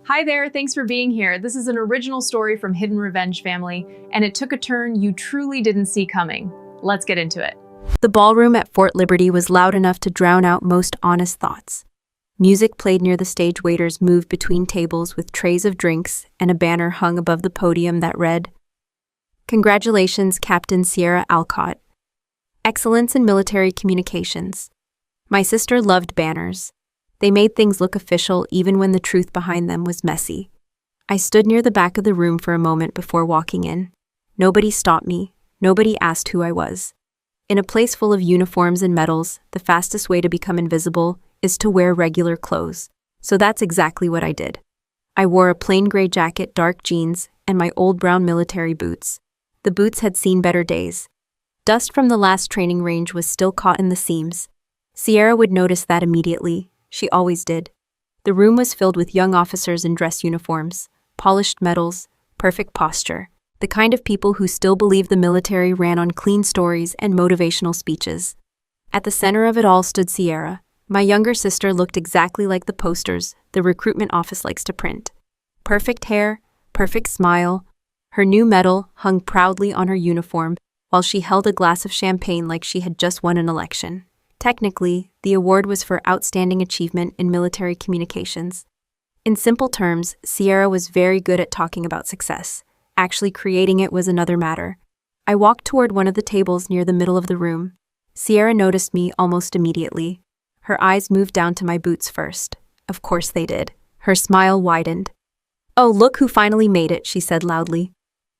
Hi there, thanks for being here. This is an original story from Hidden Revenge Family, and it took a turn you truly didn't see coming. Let's get into it. The ballroom at Fort Liberty was loud enough to drown out most honest thoughts. Music played near the stage. Waiters moved between tables with trays of drinks, and a banner hung above the podium that read, "Congratulations, Captain Sierra Alcott. Excellence in Military Communications." My sister loved banners. They made things look official even when the truth behind them was messy. I stood near the back of the room for a moment before walking in. Nobody stopped me. Nobody asked who I was. In a place full of uniforms and medals, the fastest way to become invisible is to wear regular clothes. So that's exactly what I did. I wore a plain gray jacket, dark jeans, and my old brown military boots. The boots had seen better days. Dust from the last training range was still caught in the seams. Sierra would notice that immediately. She always did. The room was filled with young officers in dress uniforms, polished medals, perfect posture. The kind of people who still believed the military ran on clean stories and motivational speeches. At the center of it all stood Sierra. My younger sister looked exactly like the posters the recruitment office likes to print. Perfect hair, perfect smile. Her new medal hung proudly on her uniform while she held a glass of champagne like she had just won an election. Technically, the award was for outstanding achievement in military communications. In simple terms, Sierra was very good at talking about success. Actually creating it was another matter. I walked toward one of the tables near the middle of the room. Sierra noticed me almost immediately. Her eyes moved down to my boots first. Of course they did. Her smile widened. "Oh, look who finally made it," she said loudly.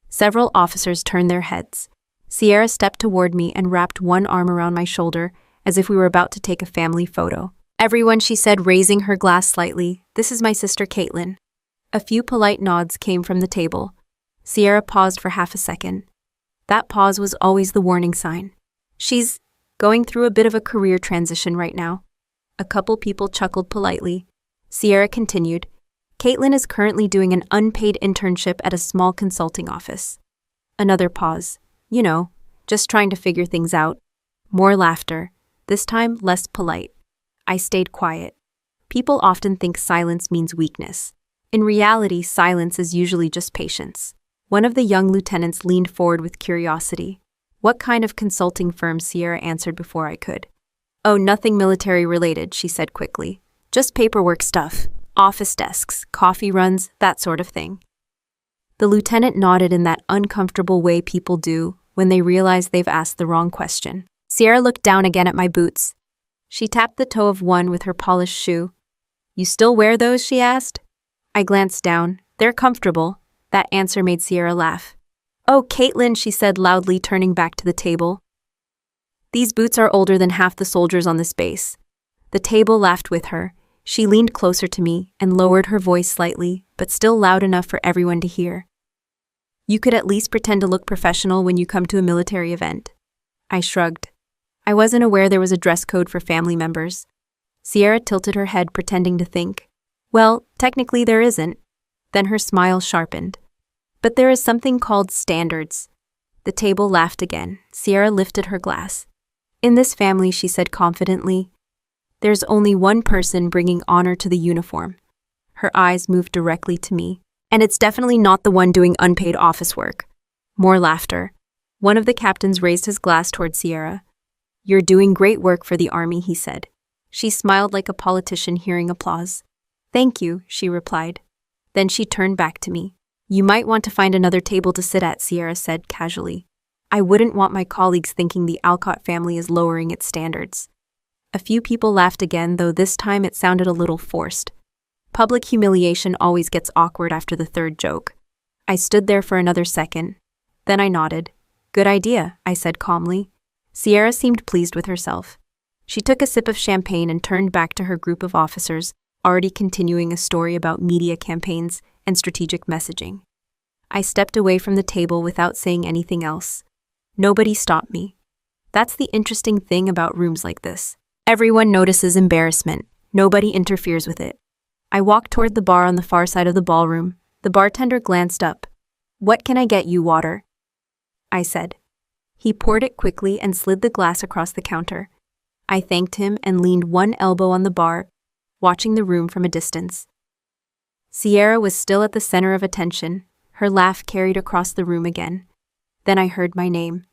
Several officers turned their heads. Sierra stepped toward me and wrapped one arm around my shoulder, as if we were about to take a family photo. "Everyone," she said, raising her glass slightly, "this is my sister Caitlin." A few polite nods came from the table. Sierra paused for half a second. That pause was always the warning sign. "She's going through a bit of a career transition right now." A couple people chuckled politely. Sierra continued, "Caitlin is currently doing an unpaid internship at a small consulting office." Another pause. "You know, just trying to figure things out." More laughter. This time, less polite. I stayed quiet. People often think silence means weakness. In reality, silence is usually just patience. One of the young lieutenants leaned forward with curiosity. "What kind of consulting firm?" Sierra answered before I could. "Oh, nothing military related," she said quickly. "Just paperwork stuff. Office desks, coffee runs, that sort of thing." The lieutenant nodded in that uncomfortable way people do when they realize they've asked the wrong question. Sierra looked down again at my boots. She tapped the toe of one with her polished shoe. "You still wear those?" she asked. I glanced down. "They're comfortable." That answer made Sierra laugh. "Oh, Caitlin," she said loudly, turning back to the table. "These boots are older than half the soldiers on this base." The table laughed with her. She leaned closer to me and lowered her voice slightly, but still loud enough for everyone to hear. "You could at least pretend to look professional when you come to a military event." I shrugged. I wasn't aware there was a dress code for family members. Sierra tilted her head, pretending to think. "Well, technically there isn't." Then her smile sharpened. "But there is something called standards." The table laughed again. Sierra lifted her glass. "In this family," she said confidently, "there's only one person bringing honor to the uniform." Her eyes moved directly to me. "And it's definitely not the one doing unpaid office work." More laughter. One of the captains raised his glass toward Sierra. "You're doing great work for the army," he said. She smiled like a politician hearing applause. "Thank you," she replied. Then she turned back to me. "You might want to find another table to sit at," Sierra said casually. "I wouldn't want my colleagues thinking the Alcott family is lowering its standards." A few people laughed again, though this time it sounded a little forced. Public humiliation always gets awkward after the third joke. I stood there for another second. Then I nodded. "Good idea," I said calmly. Sierra seemed pleased with herself. She took a sip of champagne and turned back to her group of officers, already continuing a story about media campaigns and strategic messaging. I stepped away from the table without saying anything else. Nobody stopped me. That's the interesting thing about rooms like this. Everyone notices embarrassment. Nobody interferes with it. I walked toward the bar on the far side of the ballroom. The bartender glanced up. "What can I get you, water?" I said. He poured it quickly and slid the glass across the counter. I thanked him and leaned one elbow on the bar, watching the room from a distance. Sierra was still at the center of attention, her laugh carried across the room again. Then I heard my name.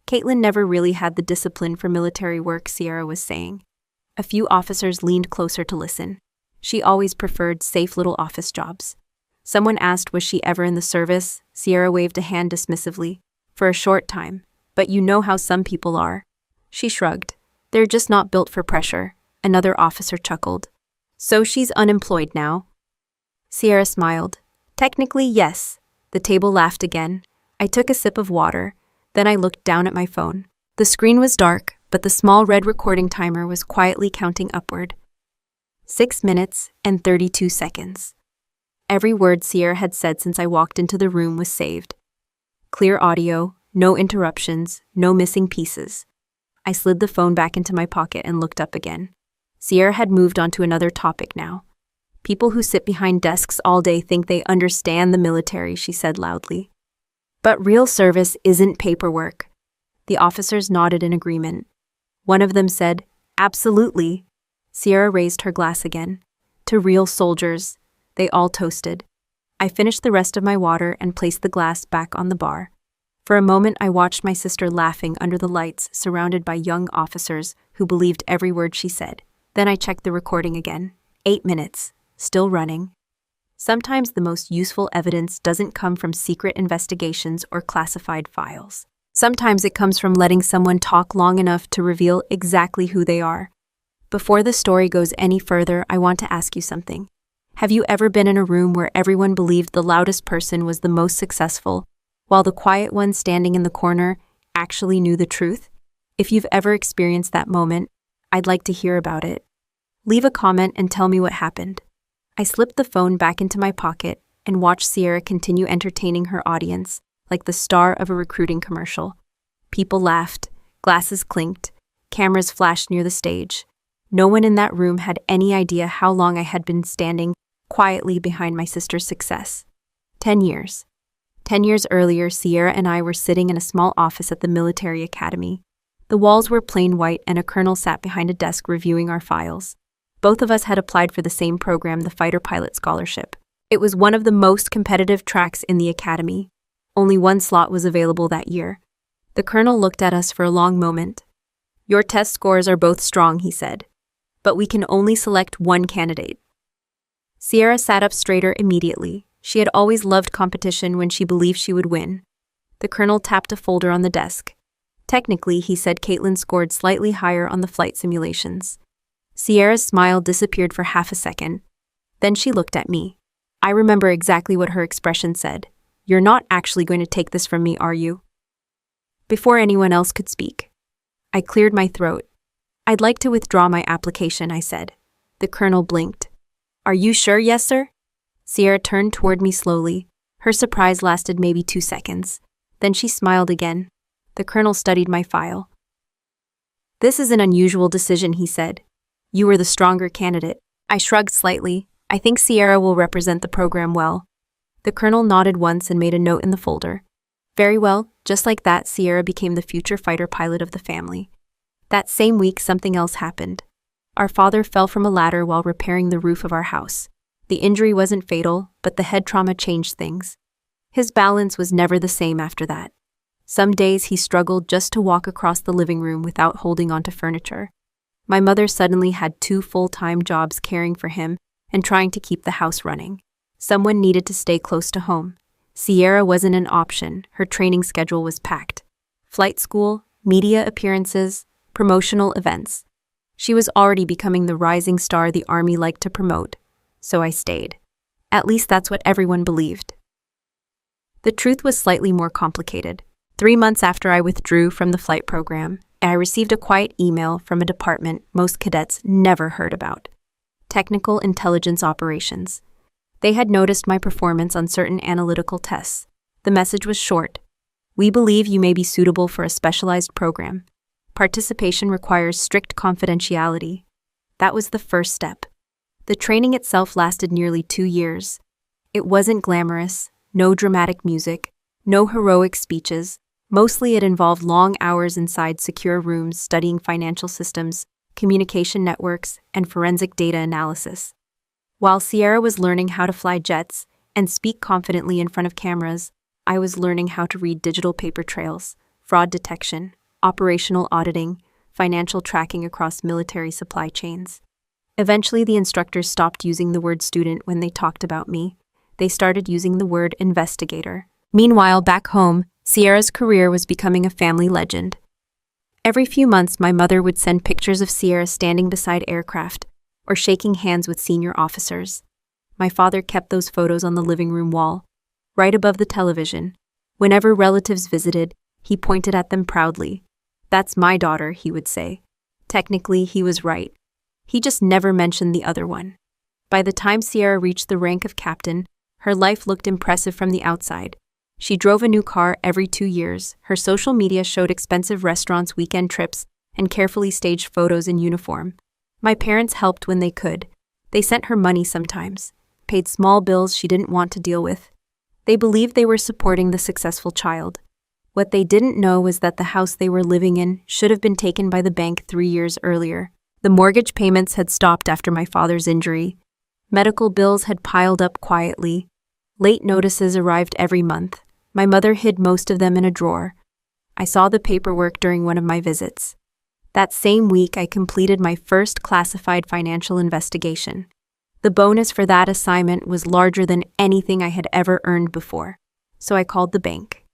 Caitlin never really had the discipline for military work, Sierra was saying. A few officers leaned closer to listen. She always preferred safe little office jobs. Someone asked was she ever in the service. Sierra waved a hand dismissively. For a short time. But you know how some people are. She shrugged. They're just not built for pressure. Another officer chuckled. So she's unemployed now? Sierra smiled. Technically, yes. The table laughed again. I took a sip of water. Then I looked down at my phone. The screen was dark, but the small red recording timer was quietly counting upward. 6 minutes and 32 seconds. Every word Sierra had said since I walked into the room was saved. Clear audio, no interruptions, no missing pieces. I slid the phone back into my pocket and looked up again. Sierra had moved on to another topic now. People who sit behind desks all day think they understand the military, she said loudly. But real service isn't paperwork. The officers nodded in agreement. One of them said, "Absolutely." Sierra raised her glass again. To real soldiers. They all toasted. I finished the rest of my water and placed the glass back on the bar. For a moment, I watched my sister laughing under the lights, surrounded by young officers who believed every word she said. Then I checked the recording again. 8 minutes. Still running. Sometimes the most useful evidence doesn't come from secret investigations or classified files. Sometimes it comes from letting someone talk long enough to reveal exactly who they are. Before the story goes any further, I want to ask you something. Have you ever been in a room where everyone believed the loudest person was the most successful, while the quiet one standing in the corner actually knew the truth? If you've ever experienced that moment, I'd like to hear about it. Leave a comment and tell me what happened. I slipped the phone back into my pocket and watched Sierra continue entertaining her audience like the star of a recruiting commercial. People laughed, glasses clinked, cameras flashed near the stage. No one in that room had any idea how long I had been standing quietly behind my sister's success. 10 years. 10 years earlier, Sierra and I were sitting in a small office at the military academy. The walls were plain white and a colonel sat behind a desk reviewing our files. Both of us had applied for the same program, the Fighter Pilot Scholarship. It was one of the most competitive tracks in the academy. Only one slot was available that year. The colonel looked at us for a long moment. "Your test scores are both strong," he said. "But we can only select one candidate." Sierra sat up straighter immediately. She had always loved competition when she believed she would win. The colonel tapped a folder on the desk. Technically, he said, Caitlin scored slightly higher on the flight simulations. Sierra's smile disappeared for half a second. Then she looked at me. I remember exactly what her expression said. "You're not actually going to take this from me, are you?" Before anyone else could speak, I cleared my throat. "I'd like to withdraw my application," I said. The colonel blinked. "Are you sure, yes, sir?" Sierra turned toward me slowly. Her surprise lasted maybe 2 seconds. Then she smiled again. The colonel studied my file. "This is an unusual decision," he said. "You were the stronger candidate." I shrugged slightly. "I think Sierra will represent the program well." The colonel nodded once and made a note in the folder. Very well, just like that, Sierra became the future fighter pilot of the family. That same week, something else happened. Our father fell from a ladder while repairing the roof of our house. The injury wasn't fatal, but the head trauma changed things. His balance was never the same after that. Some days he struggled just to walk across the living room without holding onto furniture. My mother suddenly had 2 full-time jobs caring for him and trying to keep the house running. Someone needed to stay close to home. Sierra wasn't an option. Her training schedule was packed. Flight school, media appearances, promotional events. She was already becoming the rising star the Army liked to promote, so I stayed. At least that's what everyone believed. The truth was slightly more complicated. 3 months after I withdrew from the flight program, I received a quiet email from a department most cadets never heard about. Technical Intelligence Operations. They had noticed my performance on certain analytical tests. The message was short. "We believe you may be suitable for a specialized program. Participation requires strict confidentiality." That was the first step. The training itself lasted nearly 2 years. It wasn't glamorous, no dramatic music, no heroic speeches. Mostly it involved long hours inside secure rooms studying financial systems, communication networks, and forensic data analysis. While Sierra was learning how to fly jets and speak confidently in front of cameras, I was learning how to read digital paper trails, fraud detection, operational auditing, financial tracking across military supply chains. Eventually, the instructors stopped using the word student when they talked about me. They started using the word investigator. Meanwhile, back home, Sierra's career was becoming a family legend. Every few months, my mother would send pictures of Sierra standing beside aircraft or shaking hands with senior officers. My father kept those photos on the living room wall, right above the television. Whenever relatives visited, he pointed at them proudly. "That's my daughter," he would say. Technically, he was right. He just never mentioned the other one. By the time Sierra reached the rank of captain, her life looked impressive from the outside. She drove a new car every 2 years. Her social media showed expensive restaurants, weekend trips, and carefully staged photos in uniform. My parents helped when they could. They sent her money sometimes, paid small bills she didn't want to deal with. They believed they were supporting the successful child. What they didn't know was that the house they were living in should have been taken by the bank 3 years earlier. The mortgage payments had stopped after my father's injury. Medical bills had piled up quietly. Late notices arrived every month. My mother hid most of them in a drawer. I saw the paperwork during one of my visits. That same week, I completed my first classified financial investigation. The bonus for that assignment was larger than anything I had ever earned before. So I called the bank.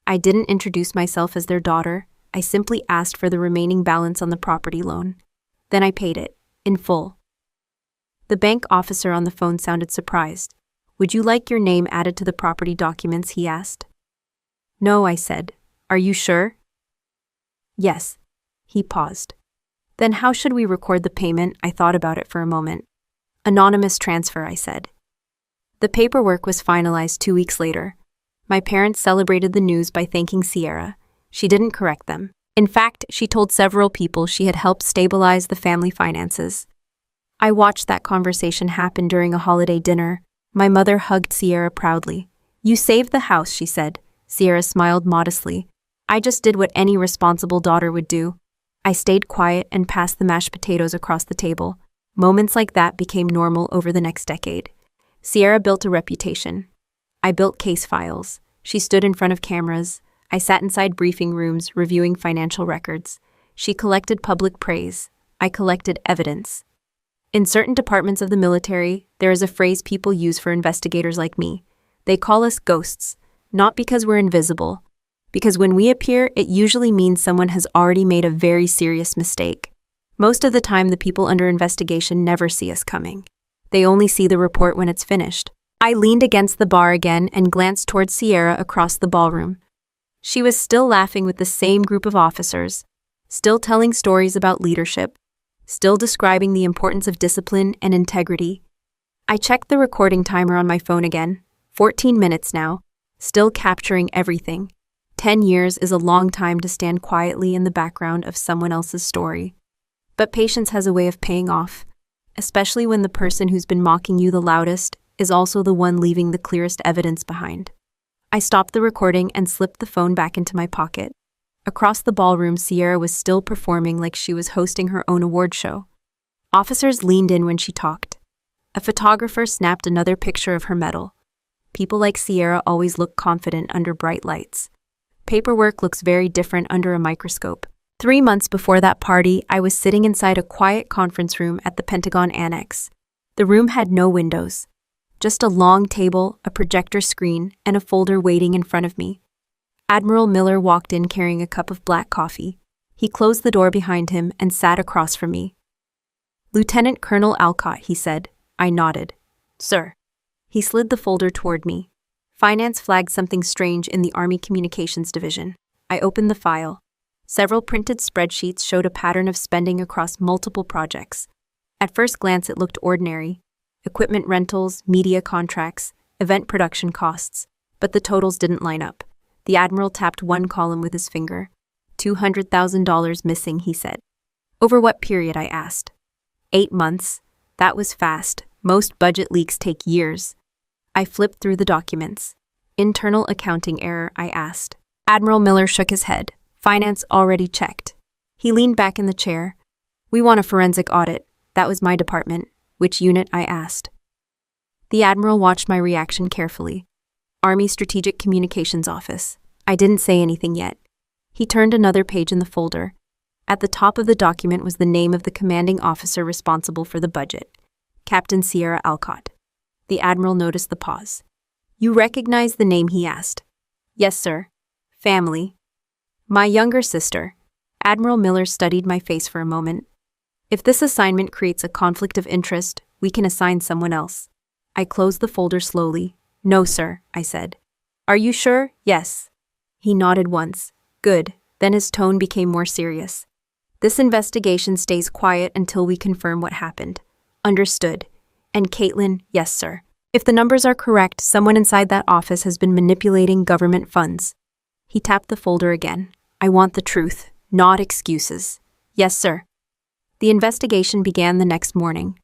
I didn't introduce myself as their daughter. I simply asked for the remaining balance on the property loan. Then I paid it, in full. The bank officer on the phone sounded surprised. "Would you like your name added to the property documents?" he asked. "No," I said. "Are you sure?" "Yes." He paused. "Then how should we record the payment?" I thought about it for a moment. "Anonymous transfer," I said. The paperwork was finalized 2 weeks later. My parents celebrated the news by thanking Sierra. She didn't correct them. In fact, she told several people she had helped stabilize the family finances. I watched that conversation happen during a holiday dinner. My mother hugged Sierra proudly. "You saved the house," she said. Sierra smiled modestly. "I just did what any responsible daughter would do." I stayed quiet and passed the mashed potatoes across the table. Moments like that became normal over the next decade. Sierra built a reputation. I built case files. She stood in front of cameras. I sat inside briefing rooms reviewing financial records. She collected public praise. I collected evidence. In certain departments of the military, there is a phrase people use for investigators like me. They call us ghosts, not because we're invisible, because when we appear, it usually means someone has already made a very serious mistake. Most of the time, the people under investigation never see us coming. They only see the report when it's finished. I leaned against the bar again and glanced towards Sierra across the ballroom. She was still laughing with the same group of officers, still telling stories about leadership, still describing the importance of discipline and integrity. I checked the recording timer on my phone again. 14 minutes now, still capturing everything. 10 years is a long time to stand quietly in the background of someone else's story. But patience has a way of paying off, especially when the person who's been mocking you the loudest is also the one leaving the clearest evidence behind. I stopped the recording and slipped the phone back into my pocket. Across the ballroom, Sierra was still performing like she was hosting her own award show. Officers leaned in when she talked. A photographer snapped another picture of her medal. People like Sierra always look confident under bright lights. Paperwork looks very different under a microscope. 3 months before that party, I was sitting inside a quiet conference room at the Pentagon Annex. The room had no windows. Just a long table, a projector screen, and a folder waiting in front of me. Admiral Miller walked in carrying a cup of black coffee. He closed the door behind him and sat across from me. "Lieutenant Colonel Alcott," he said. I nodded. "Sir." He slid the folder toward me. Finance flagged something strange in the Army Communications Division. I opened the file. Several printed spreadsheets showed a pattern of spending across multiple projects. At first glance, it looked ordinary. Equipment rentals, media contracts, event production costs. But the totals didn't line up. The Admiral tapped one column with his finger. $200,000 missing, he said. "Over what period?" I asked. 8 months. That was fast. Most budget leaks take years. I flipped through the documents. "Internal accounting error?" I asked. Admiral Miller shook his head. "Finance already checked." He leaned back in the chair. "We want a forensic audit." That was my department. "Which unit?" I asked. The Admiral watched my reaction carefully. Army Strategic Communications Office. I didn't say anything yet. He turned another page in the folder. At the top of the document was the name of the commanding officer responsible for the budget, Captain Sierra Alcott. The Admiral noticed the pause. You recognize the name, he asked. Yes, sir. Family. My younger sister. Admiral Miller studied my face for a moment. If this assignment creates a conflict of interest, we can assign someone else. I closed the folder slowly. No, sir, I said. Are you sure? Yes. He nodded once. Good. Then his tone became more serious. This investigation stays quiet until we confirm what happened. Understood. And Caitlin, yes, sir. If the numbers are correct, someone inside that office has been manipulating government funds. He tapped the folder again. I want the truth, not excuses. Yes, sir. The investigation began the next morning.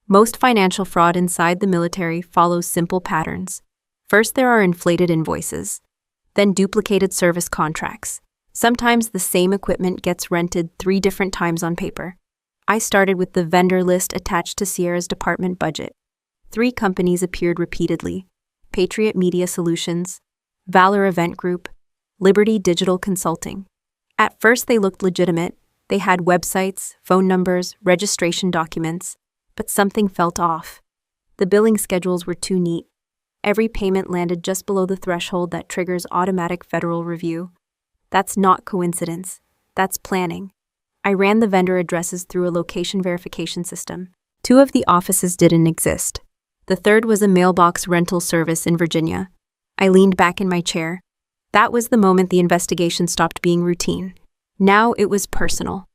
Most financial fraud inside the military follows simple patterns. First, there are inflated invoices. Then duplicated service contracts. Sometimes the same equipment gets rented 3 different times on paper. I started with the vendor list attached to Sierra's department budget. 3 companies appeared repeatedly: Patriot Media Solutions, Valor Event Group, Liberty Digital Consulting. At first they looked legitimate. They had websites, phone numbers, registration documents, but something felt off. The billing schedules were too neat. Every payment landed just below the threshold that triggers automatic federal review. That's not coincidence. That's planning. I ran the vendor addresses through a location verification system. 2 of the offices didn't exist. The third was a mailbox rental service in Virginia. I leaned back in my chair. That was the moment the investigation stopped being routine. Now it was personal.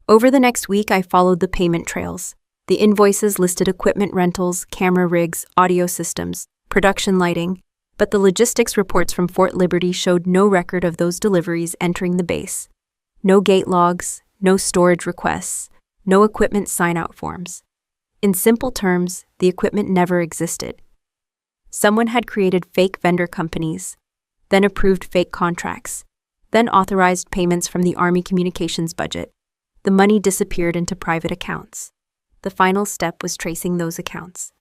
Over the next week, I followed the payment trails. The invoices listed equipment rentals, camera rigs, audio systems, production lighting, but the logistics reports from Fort Liberty showed no record of those deliveries entering the base. No gate logs, no storage requests, no equipment sign-out forms. In simple terms, the equipment never existed. Someone had created fake vendor companies, then approved fake contracts, then authorized payments from the Army communications budget. The money disappeared into private accounts. The final step was tracing those accounts.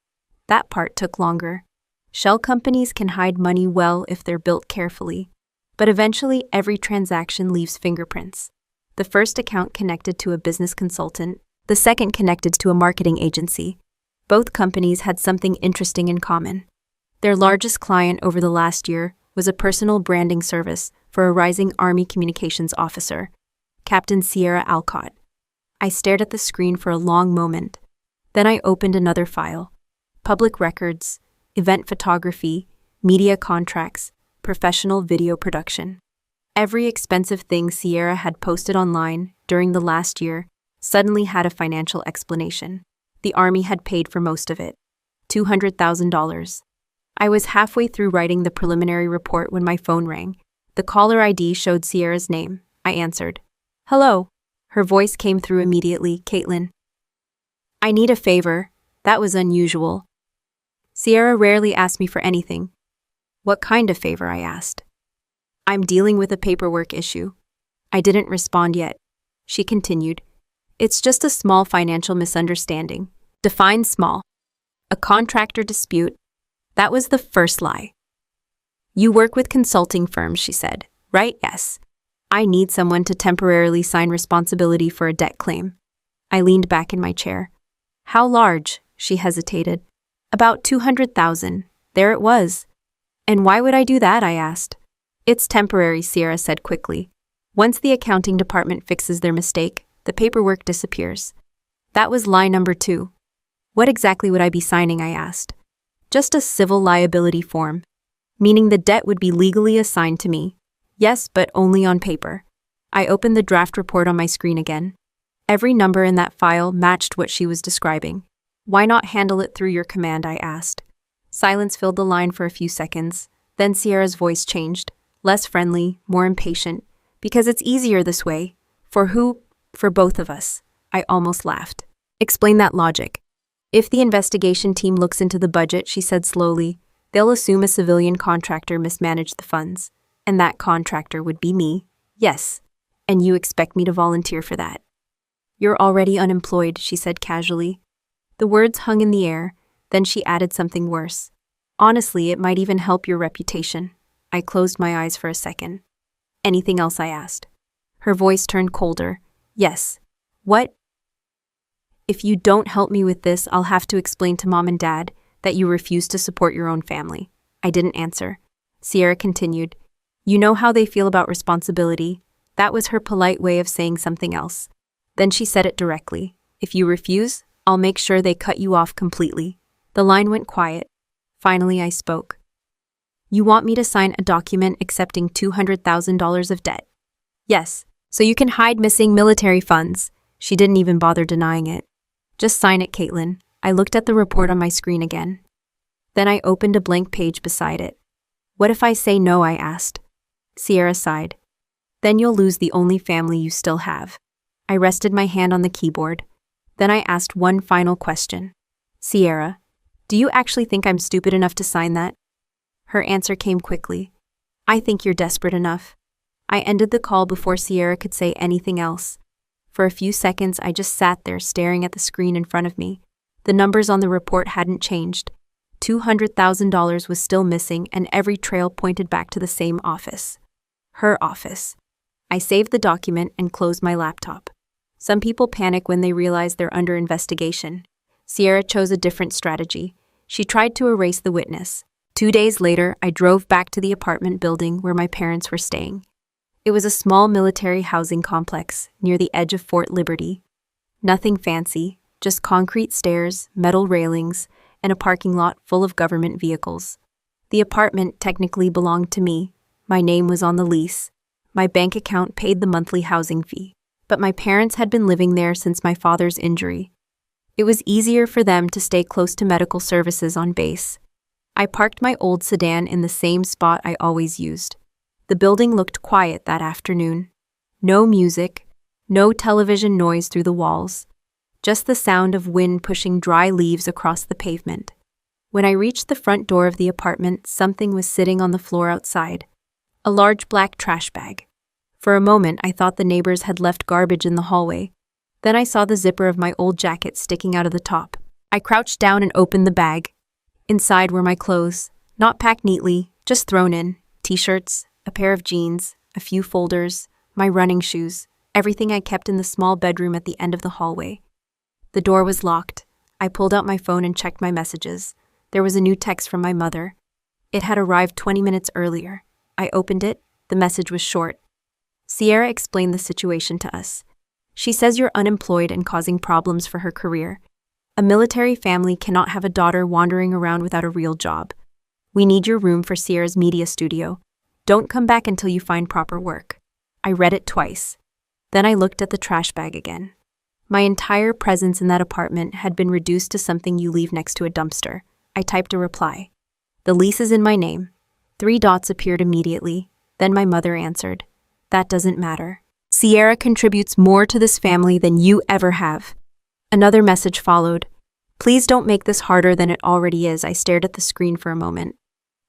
That part took longer. Shell companies can hide money well if they're built carefully, but eventually every transaction leaves fingerprints. The first account connected to a business consultant, the second connected to a marketing agency. Both companies had something interesting in common. Their largest client over the last year was a personal branding service for a rising Army communications officer, Captain Sierra Alcott. I stared at the screen for a long moment. Then I opened another file. Public records, event photography, media contracts, professional video production. Every expensive thing Sierra had posted online during the last year suddenly had a financial explanation. The Army had paid for most of it, $200,000. I was halfway through writing the preliminary report when my phone rang. The caller ID showed Sierra's name. I answered. Hello. Her voice came through immediately. Caitlin. I need a favor. That was unusual. Sierra rarely asked me for anything. What kind of favor? I asked. I'm dealing with a paperwork issue. I didn't respond yet. She continued. It's just a small financial misunderstanding. Define small. A contractor dispute. That was the first lie. You work with consulting firms, she said. Right? Yes. I need someone to temporarily sign responsibility for a debt claim. I leaned back in my chair. How large? She hesitated. About 200,000. There it was. And why would I do that? I asked. It's temporary, Sierra said quickly. Once the accounting department fixes their mistake, the paperwork disappears. That was lie number 2. What exactly would I be signing? I asked. Just a civil liability form, meaning the debt would be legally assigned to me. Yes, but only on paper. I opened the draft report on my screen again. Every number in that file matched what she was describing. Why not handle it through your command? I asked. Silence filled the line for a few seconds. Then Sierra's voice changed, less friendly, more impatient. Because it's easier this way. For who? For both of us. I almost laughed. Explain that logic. If the investigation team looks into the budget, she said slowly, they'll assume a civilian contractor mismanaged the funds. And that contractor would be me. Yes. And you expect me to volunteer for that. You're already unemployed, she said casually. The words hung in the air, Then she added something worse. Honestly, it might even help your reputation. I closed my eyes for a second. Anything else? I asked. Her voice turned colder. Yes. What? If you don't help me with this, I'll have to explain to Mom and Dad that you refuse to support your own family. I didn't answer. Sierra continued. You know how they feel about responsibility. That was her polite way of saying something else. Then she said it directly. If you refuse, I'll make sure they cut you off completely. The line went quiet. Finally, I spoke. You want me to sign a document accepting $200,000 of debt? Yes, so you can hide missing military funds. She didn't even bother denying it. Just sign it, Caitlin. I looked at the report on my screen again. Then I opened a blank page beside it. What if I say no? I asked. Sierra sighed. Then you'll lose the only family you still have. I rested my hand on the keyboard. Then I asked one final question. Sierra, do you actually think I'm stupid enough to sign that? Her answer came quickly. I think you're desperate enough. I ended the call before Sierra could say anything else. For a few seconds, I just sat there staring at the screen in front of me. The numbers on the report hadn't changed. $200,000 was still missing, and every trail pointed back to the same office. Her office. I saved the document and closed my laptop. Some people panic when they realize they're under investigation. Sierra chose a different strategy. She tried to erase the witness. 2 days later, I drove back to the apartment building where my parents were staying. It was a small military housing complex near the edge of Fort Liberty. Nothing fancy, just concrete stairs, metal railings, and a parking lot full of government vehicles. The apartment technically belonged to me. My name was on the lease. My bank account paid the monthly housing fee. But my parents had been living there since my father's injury. It was easier for them to stay close to medical services on base. I parked my old sedan in the same spot I always used. The building looked quiet that afternoon. No music, no television noise through the walls, just the sound of wind pushing dry leaves across the pavement. When I reached the front door of the apartment, something was sitting on the floor outside. A large black trash bag. For a moment, I thought the neighbors had left garbage in the hallway. Then I saw the zipper of my old jacket sticking out of the top. I crouched down and opened the bag. Inside were my clothes, not packed neatly, just thrown in. T-shirts, a pair of jeans, a few folders, my running shoes, everything I kept in the small bedroom at the end of the hallway. The door was locked. I pulled out my phone and checked my messages. There was a new text from my mother. It had arrived 20 minutes earlier. I opened it. The message was short. Sierra explained the situation to us. She says you're unemployed and causing problems for her career. A military family cannot have a daughter wandering around without a real job. We need your room for Sierra's media studio. Don't come back until you find proper work. I read it twice. Then I looked at the trash bag again. My entire presence in that apartment had been reduced to something you leave next to a dumpster. I typed a reply. The lease is in my name. 3 dots appeared immediately. Then my mother answered. That doesn't matter. Sierra contributes more to this family than you ever have. Another message followed. Please don't make this harder than it already is. I stared at the screen for a moment.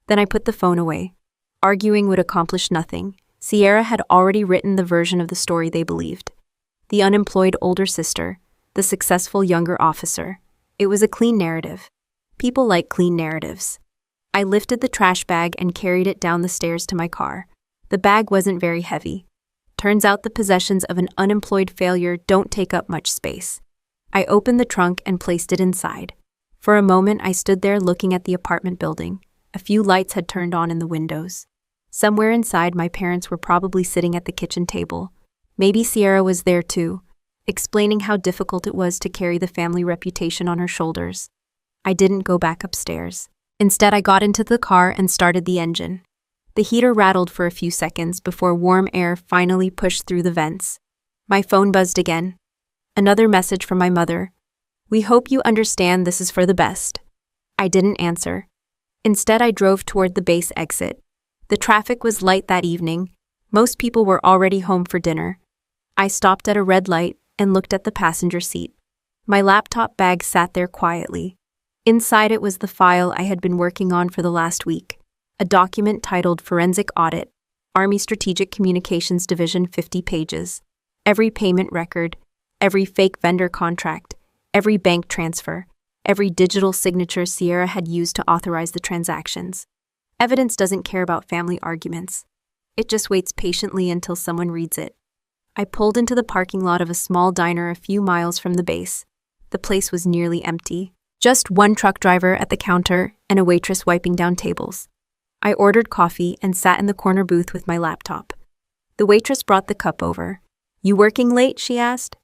Then I put the phone away. Arguing would accomplish nothing. Sierra had already written the version of the story they believed. The unemployed older sister, the successful younger officer. It was a clean narrative. People like clean narratives. I lifted the trash bag and carried it down the stairs to my car. The bag wasn't very heavy. Turns out the possessions of an unemployed failure don't take up much space. I opened the trunk and placed it inside. For a moment, I stood there looking at the apartment building. A few lights had turned on in the windows. Somewhere inside, my parents were probably sitting at the kitchen table. Maybe Sierra was there too, explaining how difficult it was to carry the family reputation on her shoulders. I didn't go back upstairs. Instead, I got into the car and started the engine. The heater rattled for a few seconds before warm air finally pushed through the vents. My phone buzzed again. Another message from my mother. We hope you understand this is for the best. I didn't answer. Instead, I drove toward the base exit. The traffic was light that evening. Most people were already home for dinner. I stopped at a red light and looked at the passenger seat. My laptop bag sat there quietly. Inside it was the file I had been working on for the last week. A document titled Forensic Audit, Army Strategic Communications Division, 50 pages. Every payment record, every fake vendor contract, every bank transfer, every digital signature Sierra had used to authorize the transactions. Evidence doesn't care about family arguments. It just waits patiently until someone reads it. I pulled into the parking lot of a small diner a few miles from the base. The place was nearly empty. Just one truck driver at the counter and a waitress wiping down tables. I ordered coffee and sat in the corner booth with my laptop. The waitress brought the cup over. "You working late?" she asked.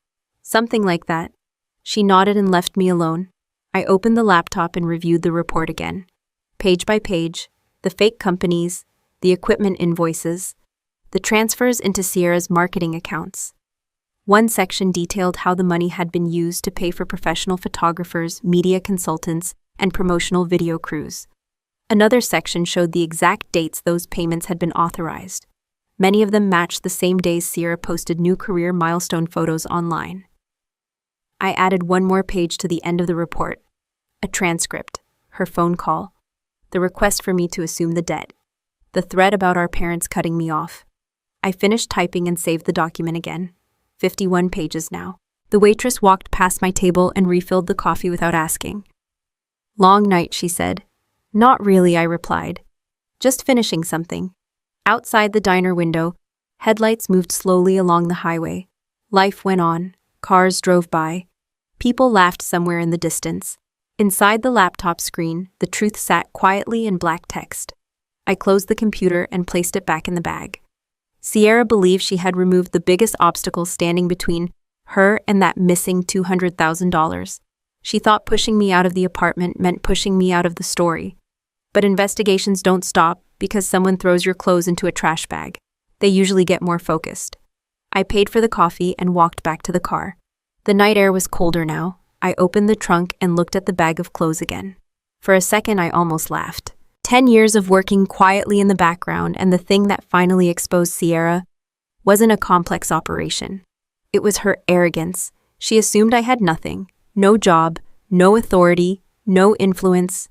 "Something like that." She nodded and left me alone. I opened the laptop and reviewed the report again. Page by page, the fake companies, the equipment invoices, the transfers into Sierra's marketing accounts. One section detailed how the money had been used to pay for professional photographers, media consultants, and promotional video crews. Another section showed the exact dates those payments had been authorized. Many of them matched the same days Sierra posted new career milestone photos online. I added one more page to the end of the report. A transcript, her phone call, the request for me to assume the debt, the thread about our parents cutting me off. I finished typing and saved the document again. 51 pages now. The waitress walked past my table and refilled the coffee without asking. "Long night," she said. "Not really," I replied. "Just finishing something." Outside the diner window, headlights moved slowly along the highway. Life went on. Cars drove by. People laughed somewhere in the distance. Inside the laptop screen, the truth sat quietly in black text. I closed the computer and placed it back in the bag. Sierra believed she had removed the biggest obstacle standing between her and that missing $200,000. She thought pushing me out of the apartment meant pushing me out of the story. But investigations don't stop because someone throws your clothes into a trash bag. They usually get more focused. I paid for the coffee and walked back to the car. The night air was colder now. I opened the trunk and looked at the bag of clothes again. For a second, I almost laughed. 10 years of working quietly in the background, and the thing that finally exposed Sierra wasn't a complex operation. It was her arrogance. She assumed I had nothing, no job, no authority, no influence.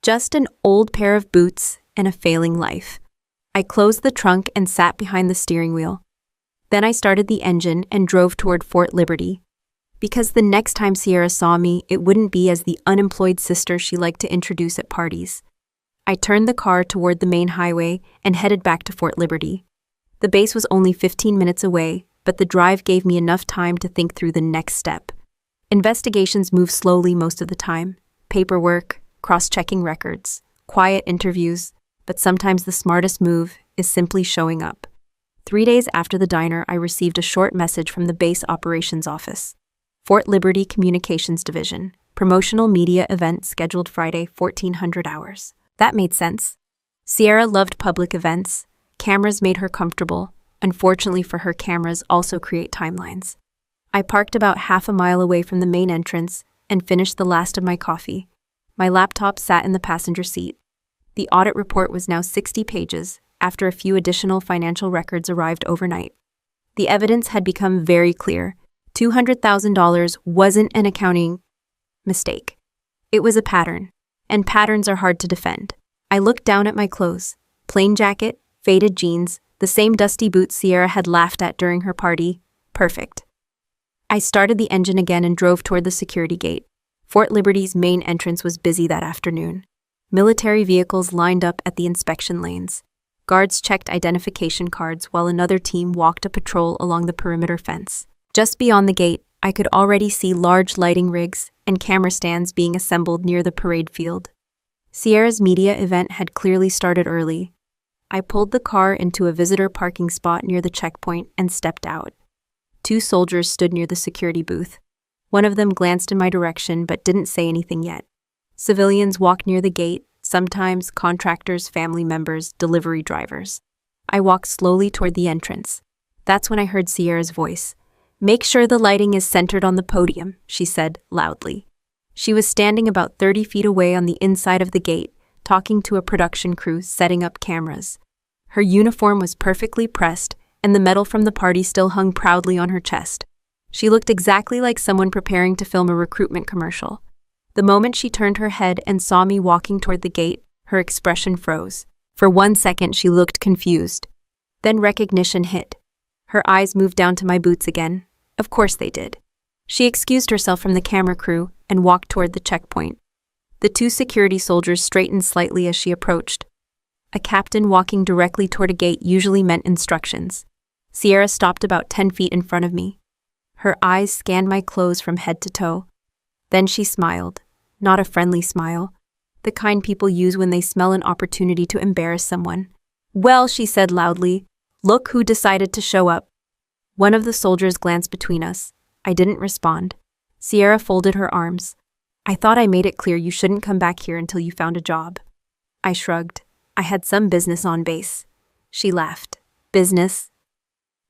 Just an old pair of boots and a failing life. I closed the trunk and sat behind the steering wheel. Then I started the engine and drove toward Fort Liberty. Because the next time Sierra saw me, it wouldn't be as the unemployed sister she liked to introduce at parties. I turned the car toward the main highway and headed back to Fort Liberty. The base was only 15 minutes away, but the drive gave me enough time to think through the next step. Investigations move slowly most of the time. Paperwork, cross-checking records, quiet interviews, but sometimes the smartest move is simply showing up. 3 days after the diner, I received a short message from the base operations office. Fort Liberty Communications Division, promotional media event scheduled Friday, 1400 hours. That made sense. Sierra loved public events. Cameras made her comfortable. Unfortunately for her, cameras also create timelines. I parked about half a mile away from the main entrance and finished the last of my coffee. My laptop sat in the passenger seat. The audit report was now 60 pages, after a few additional financial records arrived overnight. The evidence had become very clear. $200,000 wasn't an accounting mistake. It was a pattern, and patterns are hard to defend. I looked down at my clothes. Plain jacket, faded jeans, the same dusty boots Sierra had laughed at during her party. Perfect. I started the engine again and drove toward the security gate. Fort Liberty's main entrance was busy that afternoon. Military vehicles lined up at the inspection lanes. Guards checked identification cards while another team walked a patrol along the perimeter fence. Just beyond the gate, I could already see large lighting rigs and camera stands being assembled near the parade field. Sierra's media event had clearly started early. I pulled the car into a visitor parking spot near the checkpoint and stepped out. 2 soldiers stood near the security booth. One of them glanced in my direction but didn't say anything yet. Civilians walked near the gate, sometimes contractors, family members, delivery drivers. I walked slowly toward the entrance. That's when I heard Sierra's voice. "Make sure the lighting is centered on the podium," she said loudly. She was standing about 30 feet away on the inside of the gate, talking to a production crew setting up cameras. Her uniform was perfectly pressed, and the medal from the party still hung proudly on her chest. She looked exactly like someone preparing to film a recruitment commercial. The moment she turned her head and saw me walking toward the gate, her expression froze. For 1 second, she looked confused. Then recognition hit. Her eyes moved down to my boots again. Of course they did. She excused herself from the camera crew and walked toward the checkpoint. The two security soldiers straightened slightly as she approached. A captain walking directly toward a gate usually meant instructions. Sierra stopped about 10 feet in front of me. Her eyes scanned my clothes from head to toe. Then she smiled, not a friendly smile, the kind people use when they smell an opportunity to embarrass someone. "Well," she said loudly, "look who decided to show up." One of the soldiers glanced between us. I didn't respond. Sierra folded her arms. "I thought I made it clear you shouldn't come back here until you found a job." I shrugged. I had some business on base. She laughed. "Business?"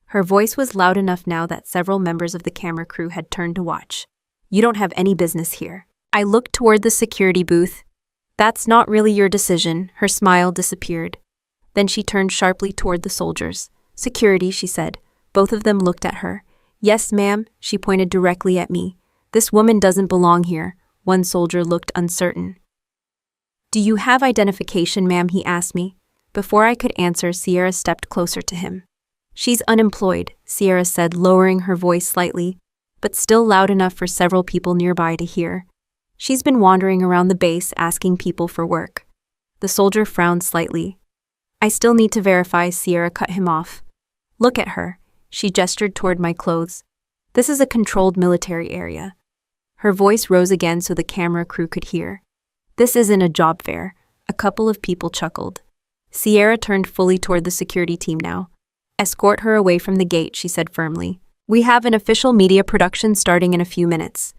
Her voice was loud enough now that several members of the camera crew had turned to watch. "You don't have any business here." I looked toward the security booth. "That's not really your decision." Her smile disappeared. Then she turned sharply toward the soldiers. "Security," she said. Both of them looked at her. "Yes, ma'am," she pointed directly at me. "This woman doesn't belong here." One soldier looked uncertain. "Do you have identification, ma'am?" he asked me. Before I could answer, Sierra stepped closer to him. "She's unemployed," Sierra said, lowering her voice slightly, but still loud enough for several people nearby to hear. "She's been wandering around the base asking people for work." The soldier frowned slightly. "I still need to verify," Sierra cut him off. "Look at her." She gestured toward my clothes. "This is a controlled military area." Her voice rose again so the camera crew could hear. "This isn't a job fair." A couple of people chuckled. Sierra turned fully toward the security team now. "Escort her away from the gate," she said firmly. "We have an official media production starting in a few minutes."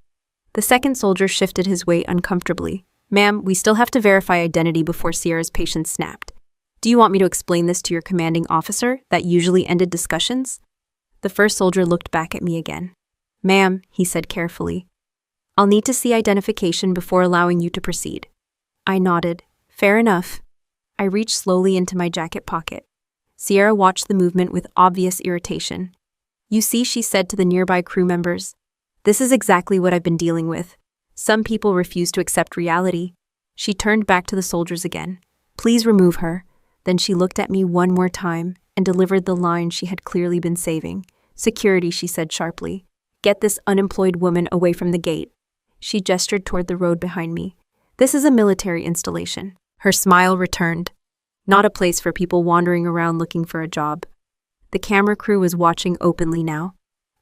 The second soldier shifted his weight uncomfortably. "Ma'am, we still have to verify identity before Sierra's patience snapped. Do you want me to explain this to your commanding officer? That usually ended discussions." The first soldier looked back at me again. "Ma'am," he said carefully, "I'll need to see identification before allowing you to proceed." I nodded. "Fair enough." I reached slowly into my jacket pocket. Sierra watched the movement with obvious irritation. "You see," she said to the nearby crew members, "this is exactly what I've been dealing with. Some people refuse to accept reality." She turned back to the soldiers again. "Please remove her." Then she looked at me one more time and delivered the line she had clearly been saving. "Security," she said sharply. "Get this unemployed woman away from the gate." She gestured toward the road behind me. "This is a military installation." Her smile returned. "Not a place for people wandering around looking for a job." The camera crew was watching openly now.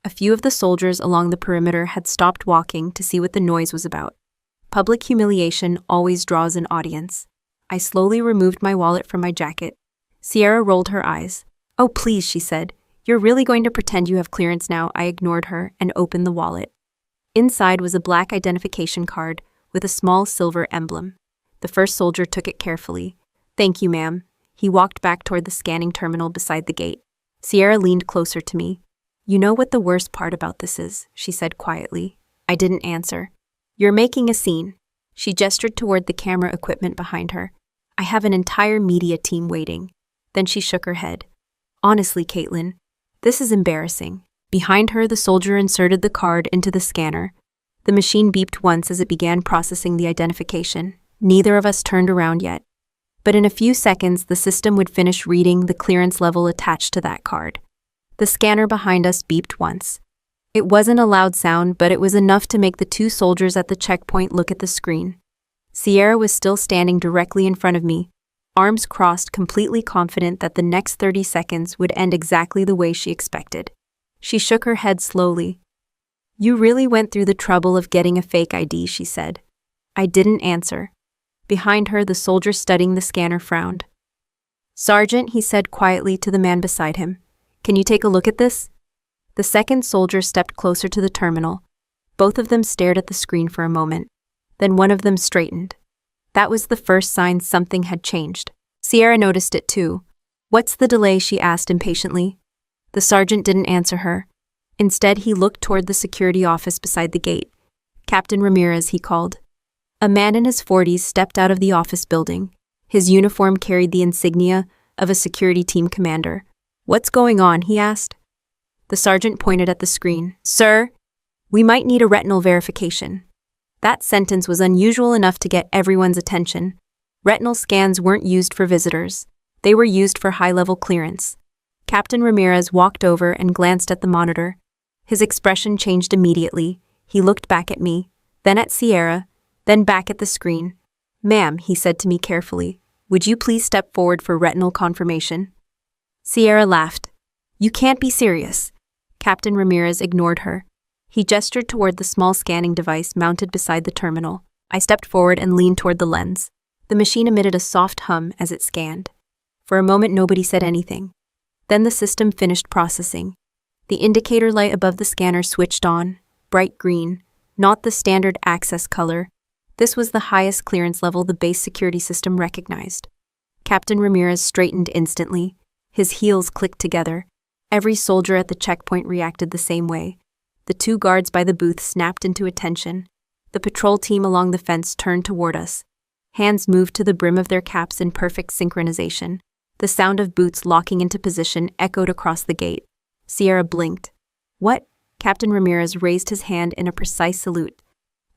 A few of the soldiers along the perimeter had stopped walking to see what the noise was about. Public humiliation always draws an audience. I slowly removed my wallet from my jacket. Sierra rolled her eyes. "Oh, please," she said. "You're really going to pretend you have clearance now?" I ignored her and opened the wallet. Inside was a black identification card with a small silver emblem. The first soldier took it carefully. "Thank you, ma'am." He walked back toward the scanning terminal beside the gate. Sierra leaned closer to me. "You know what the worst part about this is?" she said quietly. I didn't answer. "You're making a scene." She gestured toward the camera equipment behind her. "I have an entire media team waiting." Then she shook her head. "Honestly, Caitlin, this is embarrassing." Behind her, the soldier inserted the card into the scanner. The machine beeped once as it began processing the identification. Neither of us turned around yet. But in a few seconds, the system would finish reading the clearance level attached to that card. The scanner behind us beeped once. It wasn't a loud sound, but it was enough to make the two soldiers at the checkpoint look at the screen. Sierra was still standing directly in front of me, arms crossed, completely confident that the next 30 seconds would end exactly the way she expected. She shook her head slowly. "You really went through the trouble of getting a fake ID," she said. I didn't answer. Behind her, the soldier studying the scanner frowned. "Sergeant," he said quietly to the man beside him, "can you take a look at this?" The second soldier stepped closer to the terminal. Both of them stared at the screen for a moment. Then one of them straightened. That was the first sign something had changed. Sierra noticed it too. "What's the delay?" she asked impatiently. The sergeant didn't answer her. Instead, he looked toward the security office beside the gate. "Captain Ramirez," he called. A man in his 40s stepped out of the office building. His uniform carried the insignia of a security team commander. "What's going on?" he asked. The sergeant pointed at the screen. "Sir, we might need a retinal verification." That sentence was unusual enough to get everyone's attention. Retinal scans weren't used for visitors. They were used for high-level clearance. Captain Ramirez walked over and glanced at the monitor. His expression changed immediately. He looked back at me, then at Sierra, then back at the screen. "Ma'am," he said to me carefully, "would you please step forward for retinal confirmation?" Sierra laughed. "You can't be serious." Captain Ramirez ignored her. He gestured toward the small scanning device mounted beside the terminal. I stepped forward and leaned toward the lens. The machine emitted a soft hum as it scanned. For a moment, nobody said anything. Then the system finished processing. The indicator light above the scanner switched on, bright green, not the standard access color. This was the highest clearance level the base security system recognized. Captain Ramirez straightened instantly. His heels clicked together. Every soldier at the checkpoint reacted the same way. The two guards by the booth snapped into attention. The patrol team along the fence turned toward us. Hands moved to the brim of their caps in perfect synchronization. The sound of boots locking into position echoed across the gate. Sierra blinked. "What?" Captain Ramirez raised his hand in a precise salute.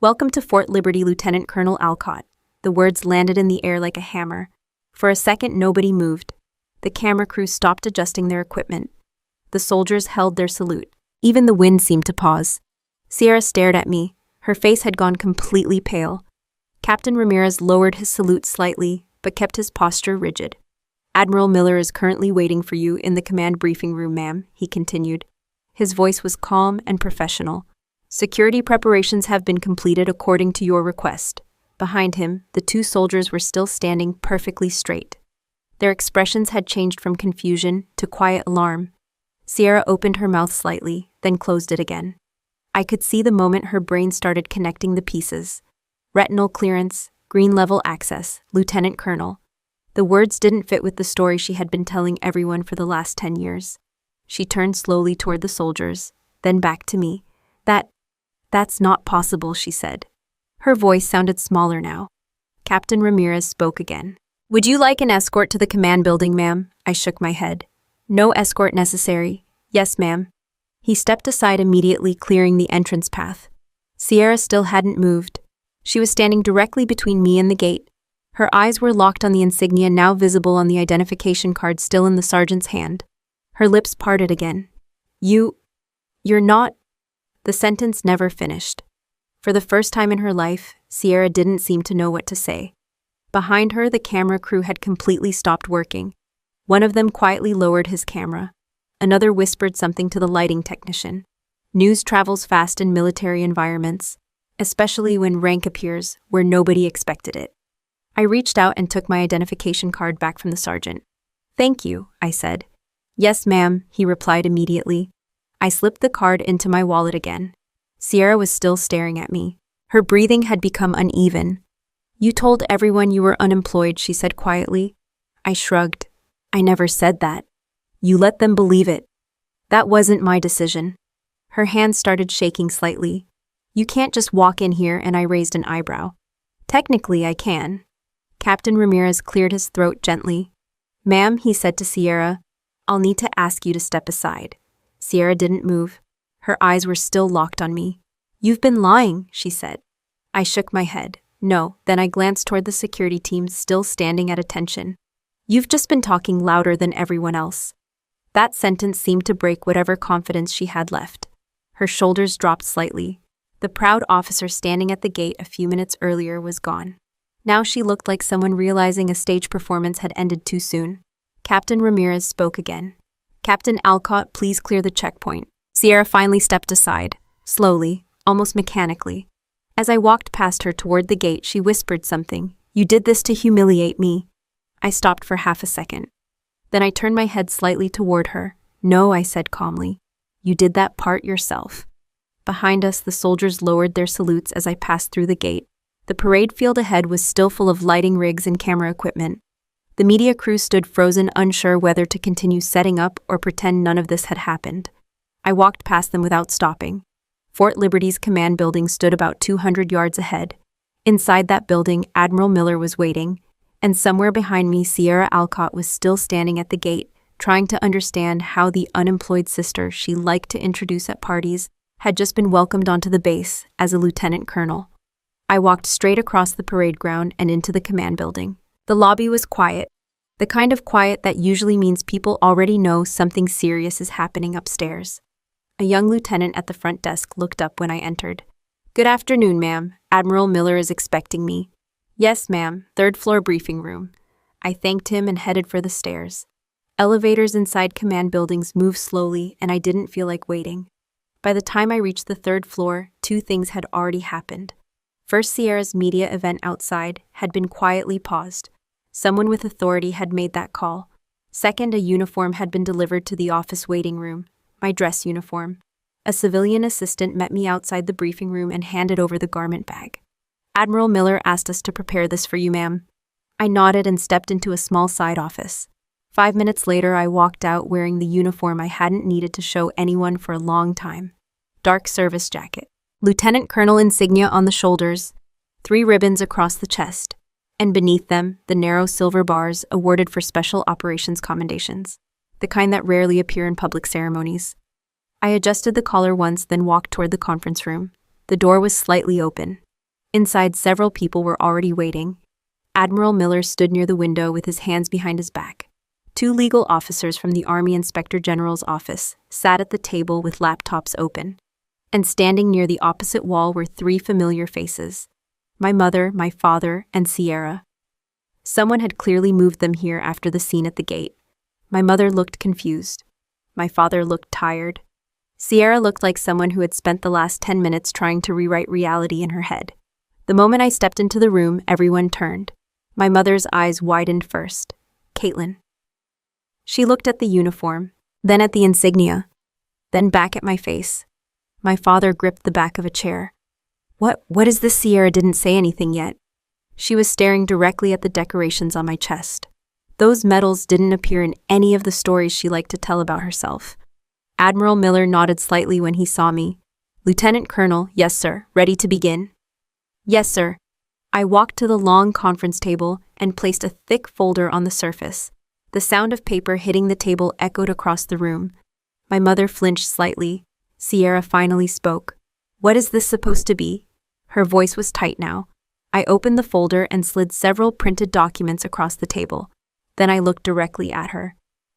"Welcome to Fort Liberty, Lieutenant Colonel Alcott." The words landed in the air like a hammer. For a second, nobody moved. The camera crew stopped adjusting their equipment. The soldiers held their salute. Even the wind seemed to pause. Sierra stared at me. Her face had gone completely pale. Captain Ramirez lowered his salute slightly, but kept his posture rigid. "Admiral Miller is currently waiting for you in the command briefing room, ma'am," he continued. His voice was calm and professional. "Security preparations have been completed according to your request." Behind him, the two soldiers were still standing perfectly straight. Their expressions had changed from confusion to quiet alarm. Sierra opened her mouth slightly, then closed it again. I could see the moment her brain started connecting the pieces. Retinal clearance, green level access, Lieutenant Colonel. The words didn't fit with the story she had been telling everyone for the last 10 years. She turned slowly toward the soldiers, then back to me. That's not possible," she said. Her voice sounded smaller now. Captain Ramirez spoke again. "Would you like an escort to the command building, ma'am?" I shook my head. "No escort necessary." "Yes, ma'am." He stepped aside immediately, clearing the entrance path. Sierra still hadn't moved. She was standing directly between me and the gate. Her eyes were locked on the insignia now visible on the identification card still in the sergeant's hand. Her lips parted again. You're not..." The sentence never finished. For the first time in her life, Sierra didn't seem to know what to say. Behind her, the camera crew had completely stopped working. One of them quietly lowered his camera. Another whispered something to the lighting technician. News travels fast in military environments, especially when rank appears where nobody expected it. I reached out and took my identification card back from the sergeant. "Thank you," I said. "Yes, ma'am," he replied immediately. I slipped the card into my wallet again. Sierra was still staring at me. Her breathing had become uneven. "You told everyone you were unemployed," she said quietly. I shrugged. "I never said that." "You let them believe it." "That wasn't my decision." Her hand started shaking slightly. "You can't just walk in here," and I raised an eyebrow. "Technically, I can." Captain Ramirez cleared his throat gently. "Ma'am," he said to Sierra, "I'll need to ask you to step aside." Sierra didn't move. Her eyes were still locked on me. "You've been lying," she said. I shook my head. "No." Then I glanced toward the security team still standing at attention. "You've just been talking louder than everyone else." That sentence seemed to break whatever confidence she had left. Her shoulders dropped slightly. The proud officer standing at the gate a few minutes earlier was gone. Now she looked like someone realizing a stage performance had ended too soon. Captain Ramirez spoke again. "Captain Alcott, please clear the checkpoint." Sierra finally stepped aside, slowly, almost mechanically. As I walked past her toward the gate, she whispered something. "You did this to humiliate me." I stopped for half a second. Then I turned my head slightly toward her. "No," I said calmly. "You did that part yourself." Behind us, the soldiers lowered their salutes as I passed through the gate. The parade field ahead was still full of lighting rigs and camera equipment. The media crew stood frozen, unsure whether to continue setting up or pretend none of this had happened. I walked past them without stopping. Fort Liberty's command building stood about 200 yards ahead. Inside that building, Admiral Miller was waiting, and somewhere behind me, Sierra Alcott was still standing at the gate, trying to understand how the unemployed sister she liked to introduce at parties had just been welcomed onto the base as a lieutenant colonel. I walked straight across the parade ground and into the command building. The lobby was quiet, the kind of quiet that usually means people already know something serious is happening upstairs. A young lieutenant at the front desk looked up when I entered. Good afternoon, ma'am. Admiral Miller is expecting me. Yes, ma'am. Third floor briefing room. I thanked him and headed for the stairs. Elevators inside command buildings move slowly, and I didn't feel like waiting. By the time I reached the third floor, two things had already happened. First, Sierra's media event outside had been quietly paused. Someone with authority had made that call. Second, a uniform had been delivered to the office waiting room, my dress uniform. A civilian assistant met me outside the briefing room and handed over the garment bag. Admiral Miller asked us to prepare this for you, ma'am. I nodded and stepped into a small side office. 5 minutes later, I walked out wearing the uniform I hadn't needed to show anyone for a long time. Dark service jacket, lieutenant colonel insignia on the shoulders, 3 ribbons across the chest, and beneath them, the narrow silver bars awarded for special operations commendations, the kind that rarely appear in public ceremonies. I adjusted the collar once, then walked toward the conference room. The door was slightly open. Inside, several people were already waiting. Admiral Miller stood near the window with his hands behind his back. 2 legal officers from the Army Inspector General's office sat at the table with laptops open. And standing near the opposite wall were 3 familiar faces: my mother, my father, and Sierra. Someone had clearly moved them here after the scene at the gate. My mother looked confused. My father looked tired. Sierra looked like someone who had spent the last 10 minutes trying to rewrite reality in her head. The moment I stepped into the room, everyone turned. My mother's eyes widened first. Caitlin. She looked at the uniform, then at the insignia, then back at my face. My father gripped the back of a chair. What is this? Sierra didn't say anything yet. She was staring directly at the decorations on my chest. Those medals didn't appear in any of the stories she liked to tell about herself. Admiral Miller nodded slightly when he saw me. Lieutenant Colonel, yes sir, ready to begin? Yes sir. I walked to the long conference table and placed a thick folder on the surface. The sound of paper hitting the table echoed across the room. My mother flinched slightly. Sierra finally spoke. What is this supposed to be? Her voice was tight now. I opened the folder and slid several printed documents across the table. Then I looked directly at her.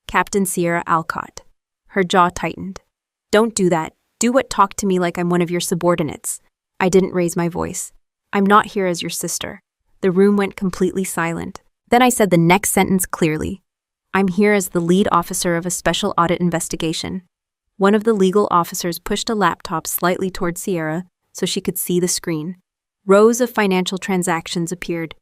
Captain Sierra Alcott. Her jaw tightened. Don't do that. Do what? Talk to me like I'm one of your subordinates. I didn't raise my voice. I'm not here as your sister. The room went completely silent. Then I said the next sentence clearly. I'm here as the lead officer of a special audit investigation. One of the legal officers pushed a laptop slightly toward Sierra so she could see the screen. Rows of financial transactions appeared.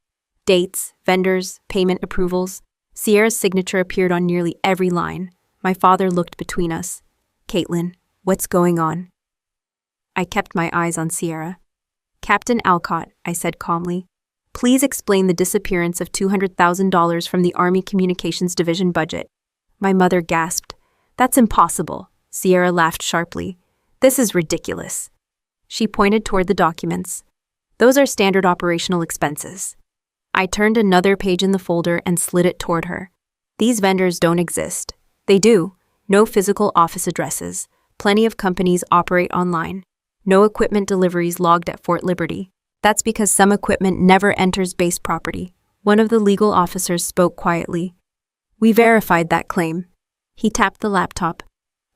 Dates, vendors, payment approvals. Sierra's signature appeared on nearly every line. My father looked between us. Caitlin, what's going on? I kept my eyes on Sierra. Captain Alcott, I said calmly. Please explain the disappearance of $200,000 from the Army Communications Division budget. My mother gasped. That's impossible. Sierra laughed sharply. This is ridiculous. She pointed toward the documents. Those are standard operational expenses. I turned another page in the folder and slid it toward her. These vendors don't exist. They do. No physical office addresses. Plenty of companies operate online. No equipment deliveries logged at Fort Liberty. That's because some equipment never enters base property. One of the legal officers spoke quietly. We verified that claim. He tapped the laptop.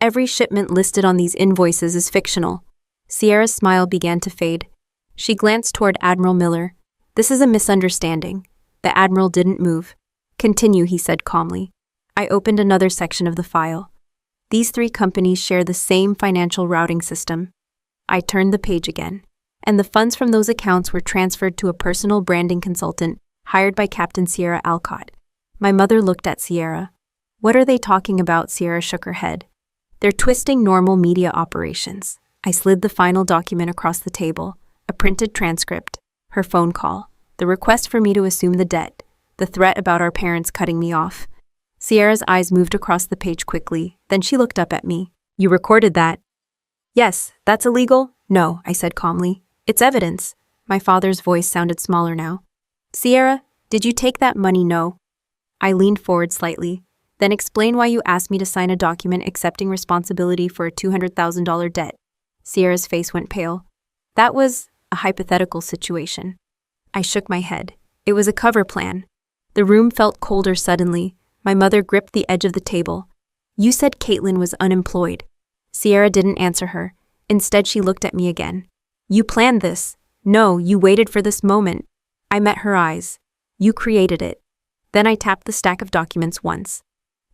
Every shipment listed on these invoices is fictional. Sierra's smile began to fade. She glanced toward Admiral Miller. This is a misunderstanding. The Admiral didn't move. Continue, he said calmly. I opened another section of the file. These 3 companies share the same financial routing system. I turned the page again. And the funds from those accounts were transferred to a personal branding consultant hired by Captain Sierra Alcott. My mother looked at Sierra. What are they talking about? Sierra shook her head. They're twisting normal media operations. I slid the final document across the table, a printed transcript, her phone call, the request for me to assume the debt, the threat about our parents cutting me off. Sierra's eyes moved across the page quickly, then she looked up at me. You recorded that? Yes, that's illegal? No, I said calmly. It's evidence. My father's voice sounded smaller now. Sierra, did you take that money? No. I leaned forward slightly. Then explain why you asked me to sign a document accepting responsibility for a $200,000 debt. Sierra's face went pale. That was a hypothetical situation. I shook my head. It was a cover plan. The room felt colder suddenly. My mother gripped the edge of the table. You said Caitlin was unemployed. Sierra didn't answer her. Instead, she looked at me again. You planned this. No, you waited for this moment. I met her eyes. You created it. Then I tapped the stack of documents once.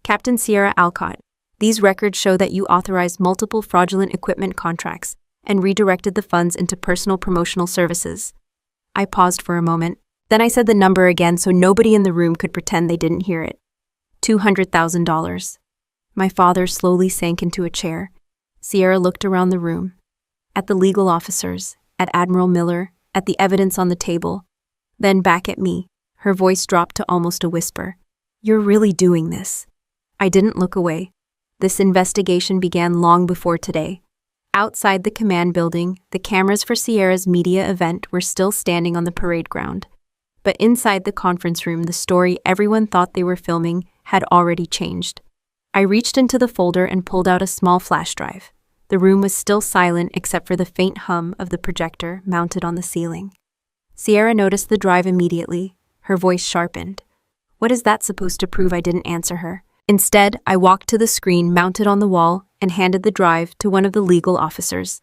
Captain Sierra Alcott, these records show that you authorized multiple fraudulent equipment contracts and redirected the funds into personal promotional services. I paused for a moment. Then I said the number again so nobody in the room could pretend they didn't hear it. $200,000. My father slowly sank into a chair. Sierra looked around the room. At the legal officers, at Admiral Miller, at the evidence on the table. Then back at me. Her voice dropped to almost a whisper. You're really doing this. I didn't look away. This investigation began long before today. Outside the command building, the cameras for Sierra's media event were still standing on the parade ground. But inside the conference room, the story everyone thought they were filming had already changed. I reached into the folder and pulled out a small flash drive. The room was still silent except for the faint hum of the projector mounted on the ceiling. Sierra noticed the drive immediately. Her voice sharpened. What is that supposed to prove? I didn't answer her. Instead, I walked to the screen mounted on the wall and handed the drive to one of the legal officers.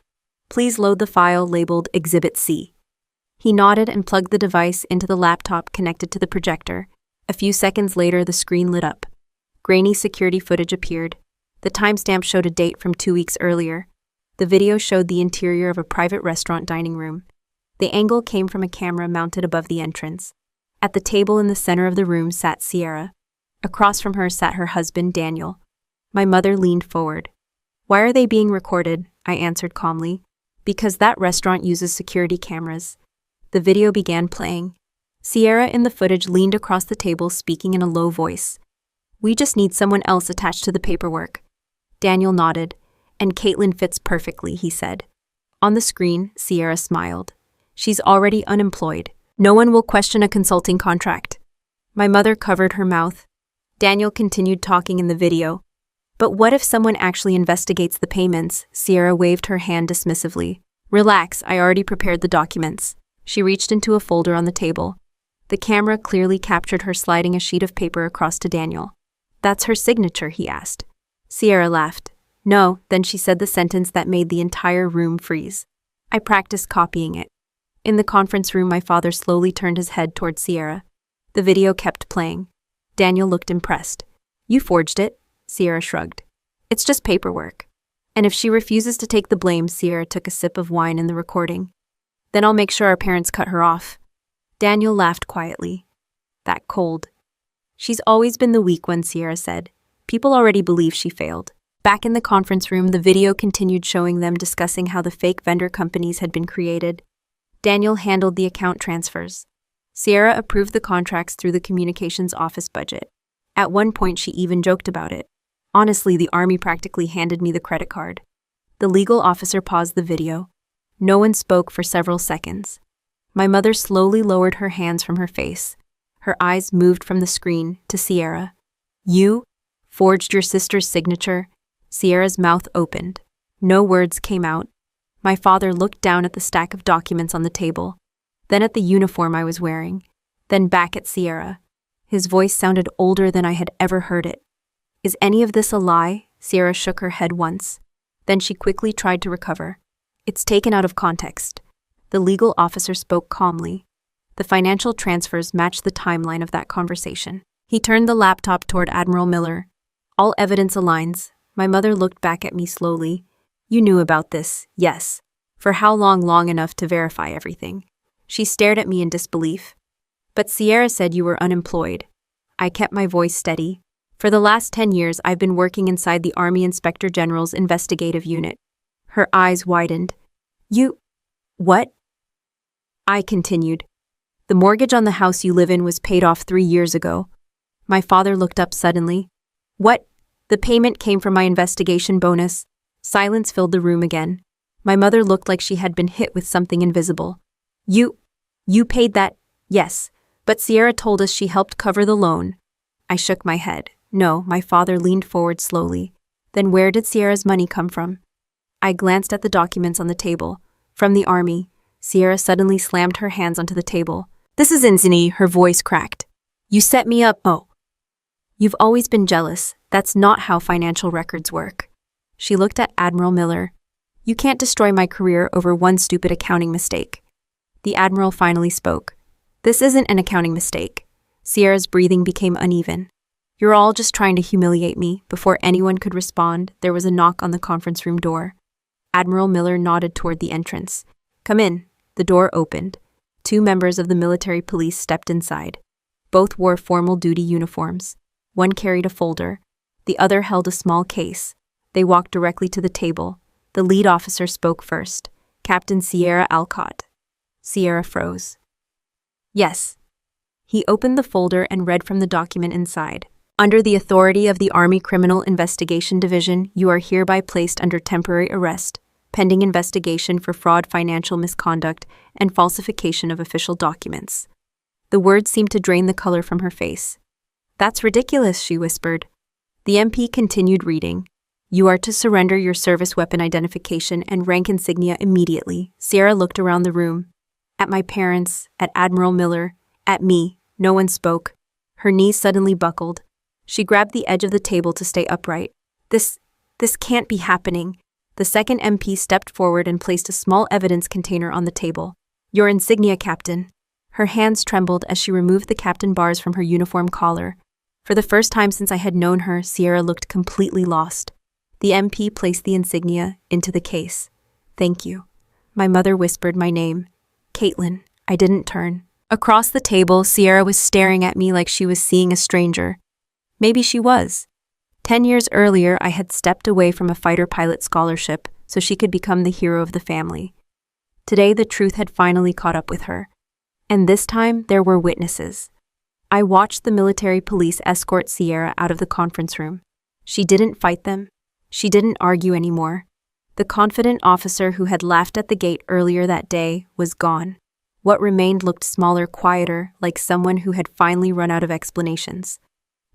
Please load the file labeled Exhibit C. He nodded and plugged the device into the laptop connected to the projector. A few seconds later, the screen lit up. Grainy security footage appeared. The timestamp showed a date from 2 weeks earlier. The video showed the interior of a private restaurant dining room. The angle came from a camera mounted above the entrance. At the table in the center of the room sat Sierra. Across from her sat her husband, Daniel. My mother leaned forward. Why are they being recorded? I answered calmly. Because that restaurant uses security cameras. The video began playing. Sierra in the footage leaned across the table speaking in a low voice. We just need someone else attached to the paperwork. Daniel nodded. And Caitlin fits perfectly, he said. On the screen, Sierra smiled. She's already unemployed. No one will question a consulting contract. My mother covered her mouth. Daniel continued talking in the video. But what if someone actually investigates the payments? Sierra waved her hand dismissively. Relax, I already prepared the documents. She reached into a folder on the table. The camera clearly captured her sliding a sheet of paper across to Daniel. That's her signature, he asked. Sierra laughed. No, then she said the sentence that made the entire room freeze. I practiced copying it. In the conference room, my father slowly turned his head toward Sierra. The video kept playing. Daniel looked impressed. You forged it? Sierra shrugged. It's just paperwork. And if she refuses to take the blame, Sierra took a sip of wine in the recording. Then I'll make sure our parents cut her off. Daniel laughed quietly. That cold. She's always been the weak one, Sierra said. People already believe she failed. Back in the conference room, the video continued showing them discussing how the fake vendor companies had been created. Daniel handled the account transfers. Sierra approved the contracts through the communications office budget. At one point, she even joked about it. Honestly, the army practically handed me the credit card. The legal officer paused the video. No one spoke for several seconds. My mother slowly lowered her hands from her face. Her eyes moved from the screen to Sierra. You forged your sister's signature? Sierra's mouth opened. No words came out. My father looked down at the stack of documents on the table, then at the uniform I was wearing, then back at Sierra. His voice sounded older than I had ever heard it. Is any of this a lie? Sierra shook her head once. Then she quickly tried to recover. It's taken out of context. The legal officer spoke calmly. The financial transfers matched the timeline of that conversation. He turned the laptop toward Admiral Miller. All evidence aligns. My mother looked back at me slowly. You knew about this, yes. For how long? Long enough to verify everything. She stared at me in disbelief. But Sierra said you were unemployed. I kept my voice steady. For the last 10 years, I've been working inside the Army Inspector General's investigative unit. Her eyes widened. You... what? I continued. The mortgage on the house you live in was paid off 3 years ago. My father looked up suddenly. What? The payment came from my investigation bonus. Silence filled the room again. My mother looked like she had been hit with something invisible. You paid that? Yes. But Sierra told us she helped cover the loan. I shook my head. No, my father leaned forward slowly. Then where did Sierra's money come from? I glanced at the documents on the table. From the army. Sierra suddenly slammed her hands onto the table. This is insane, her voice cracked. You set me up, oh. You've always been jealous. That's not how financial records work. She looked at Admiral Miller. You can't destroy my career over one stupid accounting mistake. The Admiral finally spoke. This isn't an accounting mistake. Sierra's breathing became uneven. You're all just trying to humiliate me. Before anyone could respond, there was a knock on the conference room door. Admiral Miller nodded toward the entrance. Come in. The door opened. 2 members of the military police stepped inside. Both wore formal duty uniforms. One carried a folder. The other held a small case. They walked directly to the table. The lead officer spoke first. Captain Sierra Alcott. Sierra froze. Yes. He opened the folder and read from the document inside. Under the authority of the Army Criminal Investigation Division, you are hereby placed under temporary arrest, pending investigation for fraud, financial misconduct, and falsification of official documents. The words seemed to drain the color from her face. That's ridiculous, she whispered. The MP continued reading. You are to surrender your service weapon identification and rank insignia immediately. Sierra looked around the room. At my parents, at Admiral Miller, at me. No one spoke. Her knees suddenly buckled. She grabbed the edge of the table to stay upright. This can't be happening. The second MP stepped forward and placed a small evidence container on the table. Your insignia, Captain. Her hands trembled as she removed the captain bars from her uniform collar. For the first time since I had known her, Sierra looked completely lost. The MP placed the insignia into the case. Thank you. My mother whispered my name. Caitlin. I didn't turn. Across the table, Sierra was staring at me like she was seeing a stranger. Maybe she was. 10 years earlier, I had stepped away from a fighter pilot scholarship so she could become the hero of the family. Today, the truth had finally caught up with her. And this time, there were witnesses. I watched the military police escort Sierra out of the conference room. She didn't fight them. She didn't argue anymore. The confident officer who had laughed at the gate earlier that day was gone. What remained looked smaller, quieter, like someone who had finally run out of explanations.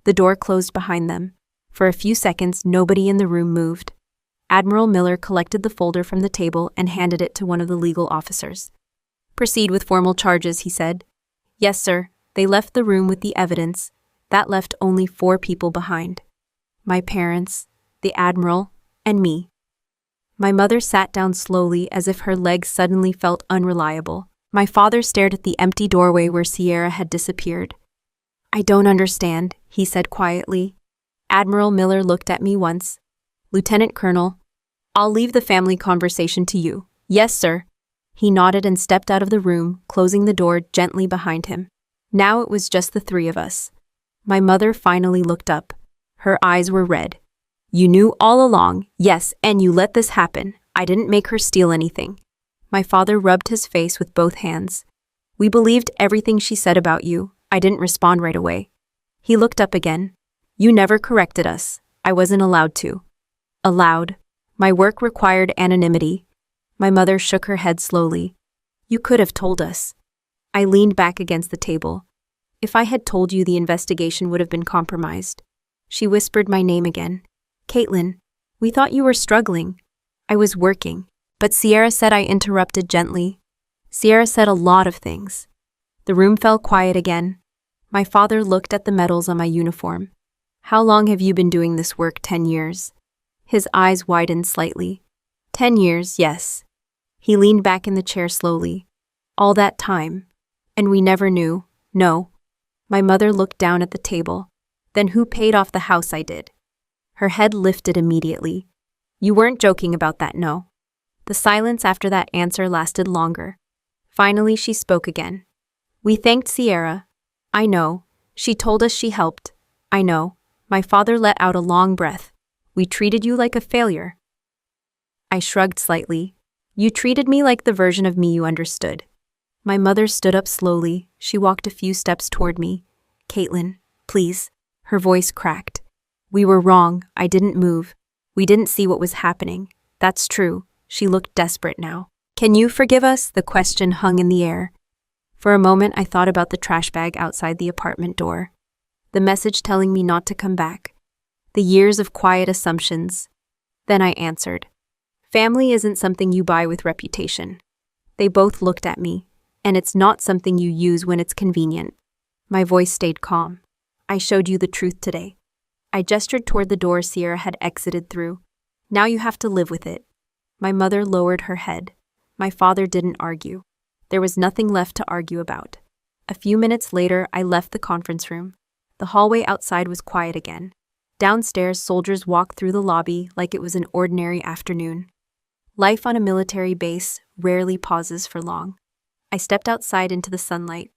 The door closed behind them. For a few seconds, nobody in the room moved. Admiral Miller collected the folder from the table and handed it to one of the legal officers. Proceed with formal charges, he said. Yes, sir. They left the room with the evidence. That left only 4 people behind. My parents, the Admiral, and me. My mother sat down slowly as if her legs suddenly felt unreliable. My father stared at the empty doorway where Sierra had disappeared. I don't understand, he said quietly. Admiral Miller looked at me once. Lieutenant Colonel, I'll leave the family conversation to you. Yes, sir. He nodded and stepped out of the room, closing the door gently behind him. Now it was just the 3 of us. My mother finally looked up. Her eyes were red. You knew all along, yes, and you let this happen. I didn't make her steal anything. My father rubbed his face with both hands. We believed everything she said about you. I didn't respond right away. He looked up again. You never corrected us. I wasn't allowed to. Allowed. My work required anonymity. My mother shook her head slowly. You could have told us. I leaned back against the table. If I had told you, the investigation would have been compromised. She whispered my name again. Caitlin, we thought you were struggling. I was working. But Sierra said. I interrupted gently. Sierra said a lot of things. The room fell quiet again. My father looked at the medals on my uniform. How long have you been doing this work? 10 years. His eyes widened slightly. 10 years, yes. He leaned back in the chair slowly. All that time. And we never knew. No. My mother looked down at the table. Then who paid off the house? I did. Her head lifted immediately. You weren't joking about that, no. The silence after that answer lasted longer. Finally, she spoke again. We thanked Sierra. I know. She told us she helped. I know. My father let out a long breath. We treated you like a failure. I shrugged slightly. You treated me like the version of me you understood. My mother stood up slowly. She walked a few steps toward me. Caitlin, please. Her voice cracked. We were wrong. I didn't move. We didn't see what was happening. That's true. She looked desperate now. Can you forgive us? The question hung in the air. For a moment, I thought about the trash bag outside the apartment door. The message telling me not to come back. The years of quiet assumptions. Then I answered. Family isn't something you buy with reputation. They both looked at me, and it's not something you use when it's convenient. My voice stayed calm. I showed you the truth today. I gestured toward the door Sierra had exited through. Now you have to live with it. My mother lowered her head. My father didn't argue. There was nothing left to argue about. A few minutes later, I left the conference room. The hallway outside was quiet again. Downstairs, soldiers walked through the lobby like it was an ordinary afternoon. Life on a military base rarely pauses for long. I stepped outside into the sunlight.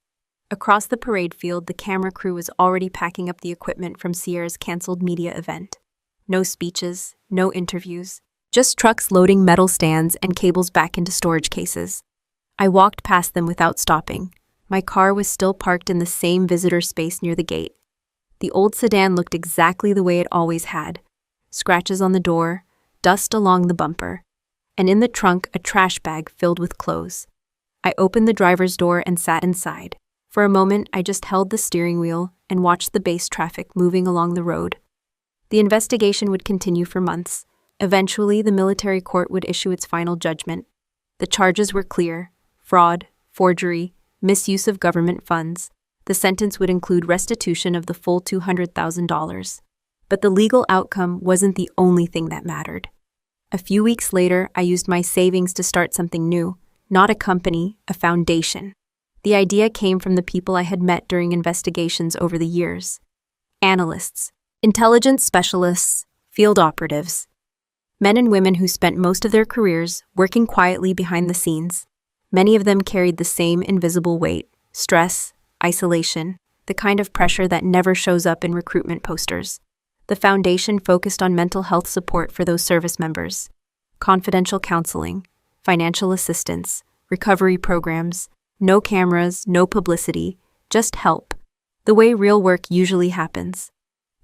Across the parade field, the camera crew was already packing up the equipment from Sierra's canceled media event. No speeches, no interviews, just trucks loading metal stands and cables back into storage cases. I walked past them without stopping. My car was still parked in the same visitor space near the gate. The old sedan looked exactly the way it always had. Scratches on the door, dust along the bumper, and in the trunk a trash bag filled with clothes. I opened the driver's door and sat inside. For a moment, I just held the steering wheel and watched the base traffic moving along the road. The investigation would continue for months. Eventually, the military court would issue its final judgment. The charges were clear: fraud, forgery, misuse of government funds. The sentence would include restitution of the full $200,000. But the legal outcome wasn't the only thing that mattered. A few weeks later, I used my savings to start something new. Not a company, a foundation. The idea came from the people I had met during investigations over the years. Analysts, intelligence specialists, field operatives. Men and women who spent most of their careers working quietly behind the scenes. Many of them carried the same invisible weight: stress, isolation, the kind of pressure that never shows up in recruitment posters. The foundation focused on mental health support for those service members, confidential counseling, financial assistance, recovery programs, no cameras, no publicity, just help, the way real work usually happens.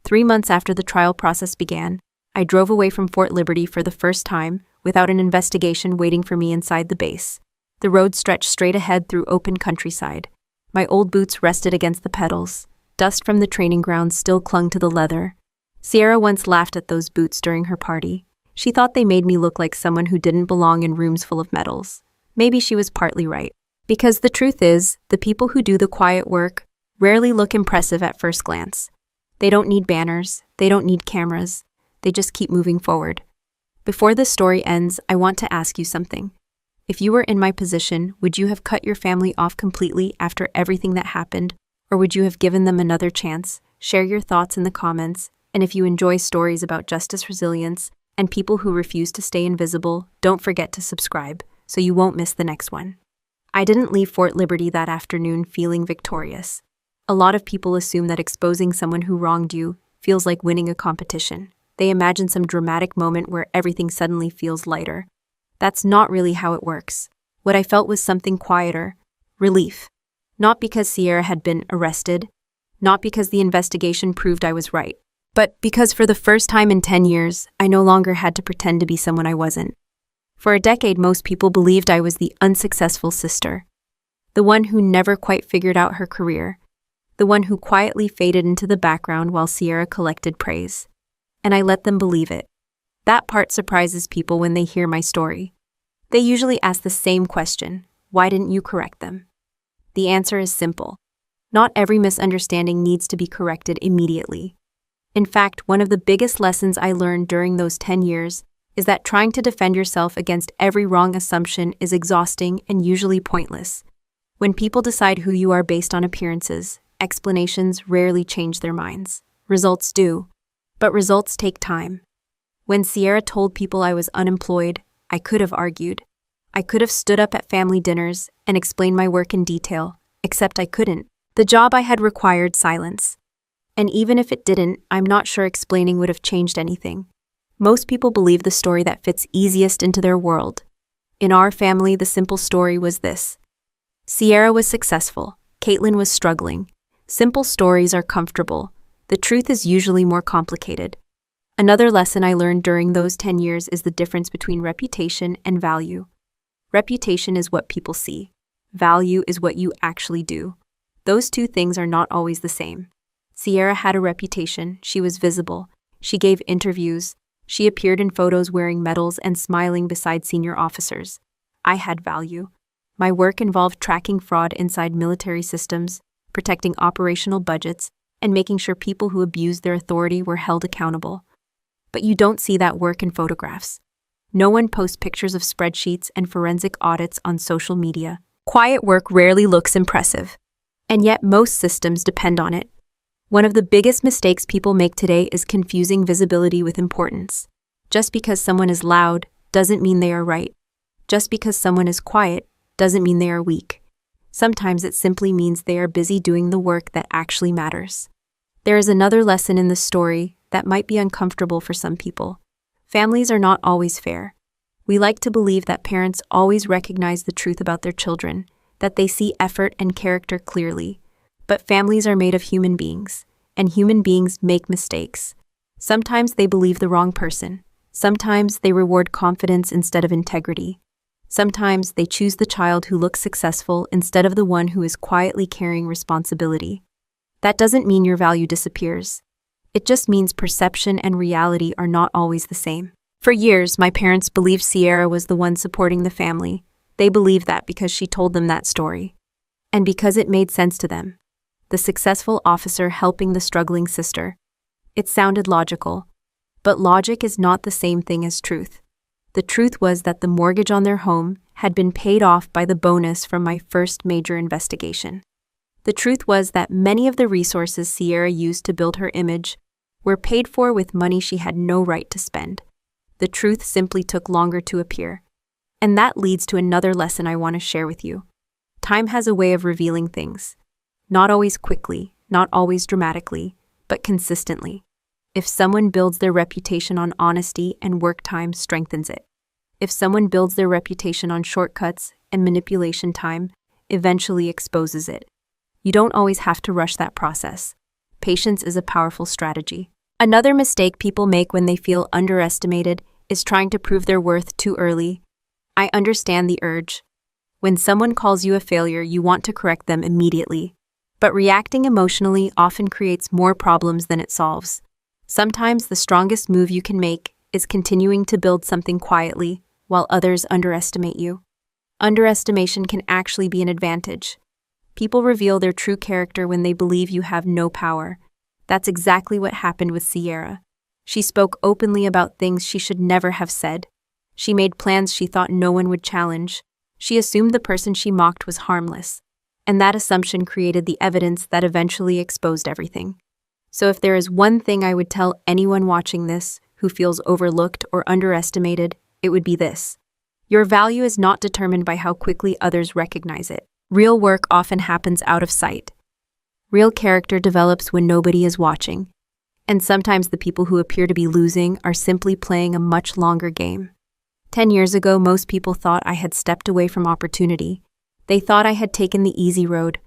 3 months after the trial process began, I drove away from Fort Liberty for the first time without an investigation waiting for me inside the base. The road stretched straight ahead through open countryside. My old boots rested against the pedals. Dust from the training ground still clung to the leather. Sierra once laughed at those boots during her party. She thought they made me look like someone who didn't belong in rooms full of medals. Maybe she was partly right. Because the truth is, the people who do the quiet work rarely look impressive at first glance. They don't need banners, they don't need cameras, they just keep moving forward. Before this story ends, I want to ask you something. If you were in my position, would you have cut your family off completely after everything that happened, or would you have given them another chance? Share your thoughts in the comments, and if you enjoy stories about justice, resilience, and people who refuse to stay invisible, don't forget to subscribe so you won't miss the next one. I didn't leave Fort Liberty that afternoon feeling victorious. A lot of people assume that exposing someone who wronged you feels like winning a competition. They imagine some dramatic moment where everything suddenly feels lighter. That's not really how it works. What I felt was something quieter: relief. Not because Sierra had been arrested, not because the investigation proved I was right, but because for the first time in 10 years, I no longer had to pretend to be someone I wasn't. For a decade, most people believed I was the unsuccessful sister, the one who never quite figured out her career, the one who quietly faded into the background while Sierra collected praise. And I let them believe it. That part surprises people when they hear my story. They usually ask the same question: why didn't you correct them? The answer is simple. Not every misunderstanding needs to be corrected immediately. In fact, one of the biggest lessons I learned during those 10 years is that trying to defend yourself against every wrong assumption is exhausting and usually pointless. When people decide who you are based on appearances, explanations rarely change their minds. Results do, but results take time. When Sierra told people I was unemployed, I could have argued. I could have stood up at family dinners and explained my work in detail, except I couldn't. The job I had required silence. And even if it didn't, I'm not sure explaining would have changed anything. Most people believe the story that fits easiest into their world. In our family, the simple story was this: Sierra was successful, Caitlin was struggling. Simple stories are comfortable. The truth is usually more complicated. Another lesson I learned during those 10 years is the difference between reputation and value. Reputation is what people see. Value is what you actually do. Those two things are not always the same. Sierra had a reputation. She was visible. She gave interviews. She appeared in photos wearing medals and smiling beside senior officers. I had value. My work involved tracking fraud inside military systems, protecting operational budgets, and making sure people who abused their authority were held accountable. But you don't see that work in photographs. No one posts pictures of spreadsheets and forensic audits on social media. Quiet work rarely looks impressive, and yet most systems depend on it. One of the biggest mistakes people make today is confusing visibility with importance. Just because someone is loud doesn't mean they are right. Just because someone is quiet doesn't mean they are weak. Sometimes it simply means they are busy doing the work that actually matters. There is another lesson in this story that might be uncomfortable for some people. Families are not always fair. We like to believe that parents always recognize the truth about their children, that they see effort and character clearly. But families are made of human beings, and human beings make mistakes. Sometimes they believe the wrong person. Sometimes they reward confidence instead of integrity. Sometimes they choose the child who looks successful instead of the one who is quietly carrying responsibility. That doesn't mean your value disappears. It just means perception and reality are not always the same. For years, my parents believed Sierra was the one supporting the family. They believed that because she told them that story. And because it made sense to them. The successful officer helping the struggling sister. It sounded logical. But logic is not the same thing as truth. The truth was that the mortgage on their home had been paid off by the bonus from my first major investigation. The truth was that many of the resources Sierra used to build her image were paid for with money she had no right to spend. The truth simply took longer to appear. And that leads to another lesson I want to share with you. Time has a way of revealing things. Not always quickly, not always dramatically, but consistently. If someone builds their reputation on honesty and work time strengthens it. If someone builds their reputation on shortcuts and manipulation, time eventually exposes it. You don't always have to rush that process. Patience is a powerful strategy. Another mistake people make when they feel underestimated is trying to prove their worth too early. I understand the urge. When someone calls you a failure, you want to correct them immediately. But reacting emotionally often creates more problems than it solves. Sometimes the strongest move you can make is continuing to build something quietly while others underestimate you. Underestimation can actually be an advantage. People reveal their true character when they believe you have no power. That's exactly what happened with Sierra. She spoke openly about things she should never have said. She made plans she thought no one would challenge. She assumed the person she mocked was harmless. And that assumption created the evidence that eventually exposed everything. So if there is one thing I would tell anyone watching this who feels overlooked or underestimated, it would be this. Your value is not determined by how quickly others recognize it. Real work often happens out of sight. Real character develops when nobody is watching. And sometimes the people who appear to be losing are simply playing a much longer game. 10 years ago, most people thought I had stepped away from opportunity. They thought I had taken the easy road.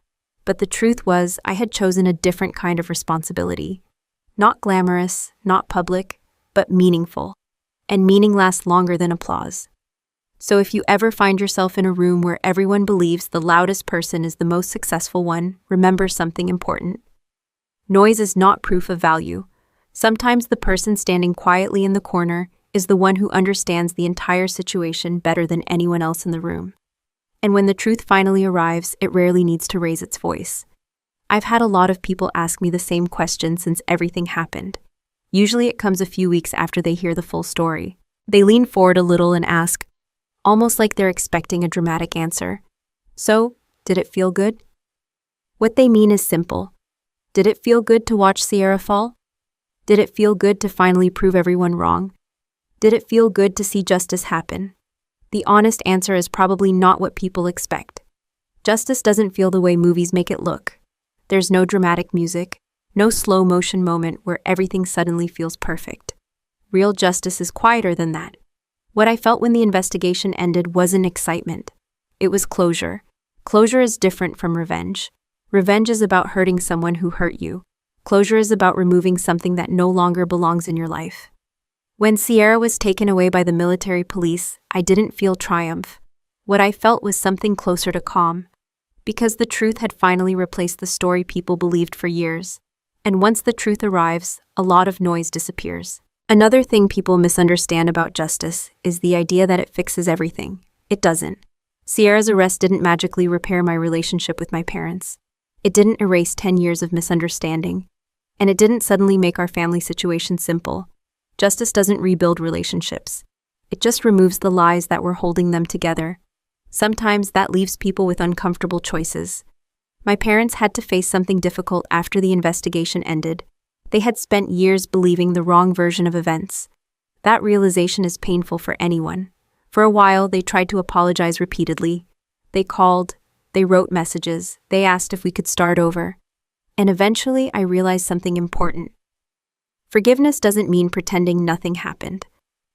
But the truth was, I had chosen a different kind of responsibility. Not glamorous, not public, but meaningful. And meaning lasts longer than applause. So if you ever find yourself in a room where everyone believes the loudest person is the most successful one, remember something important. Noise is not proof of value. Sometimes the person standing quietly in the corner is the one who understands the entire situation better than anyone else in the room. And when the truth finally arrives, it rarely needs to raise its voice. I've had a lot of people ask me the same question since everything happened. Usually it comes a few weeks after they hear the full story. They lean forward a little and ask, almost like they're expecting a dramatic answer. So, did it feel good? What they mean is simple. Did it feel good to watch Sierra fall? Did it feel good to finally prove everyone wrong? Did it feel good to see justice happen? The honest answer is probably not what people expect. Justice doesn't feel the way movies make it look. There's no dramatic music, no slow motion moment where everything suddenly feels perfect. Real justice is quieter than that. What I felt when the investigation ended wasn't excitement. It was closure. Closure is different from revenge. Revenge is about hurting someone who hurt you. Closure is about removing something that no longer belongs in your life. When Sierra was taken away by the military police, I didn't feel triumph. What I felt was something closer to calm. Because the truth had finally replaced the story people believed for years. And once the truth arrives, a lot of noise disappears. Another thing people misunderstand about justice is the idea that it fixes everything. It doesn't. Sierra's arrest didn't magically repair my relationship with my parents. It didn't erase 10 years of misunderstanding. And it didn't suddenly make our family situation simple. Justice doesn't rebuild relationships. It just removes the lies that were holding them together. Sometimes that leaves people with uncomfortable choices. My parents had to face something difficult after the investigation ended. They had spent years believing the wrong version of events. That realization is painful for anyone. For a while, they tried to apologize repeatedly. They called, they wrote messages, they asked if we could start over. And eventually, I realized something important. Forgiveness doesn't mean pretending nothing happened.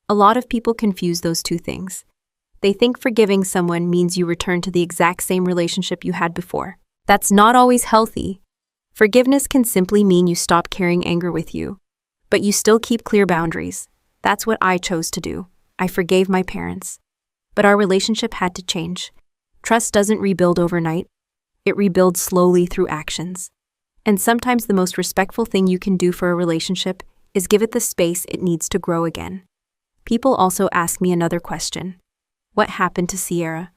A lot of people confuse those two things. They think forgiving someone means you return to the exact same relationship you had before. That's not always healthy. Forgiveness can simply mean you stop carrying anger with you, but you still keep clear boundaries. That's what I chose to do. I forgave my parents. But our relationship had to change. Trust doesn't rebuild overnight. It rebuilds slowly through actions. And sometimes the most respectful thing you can do for a relationship is give it the space it needs to grow again. People also ask me another question. What happened to Sierra?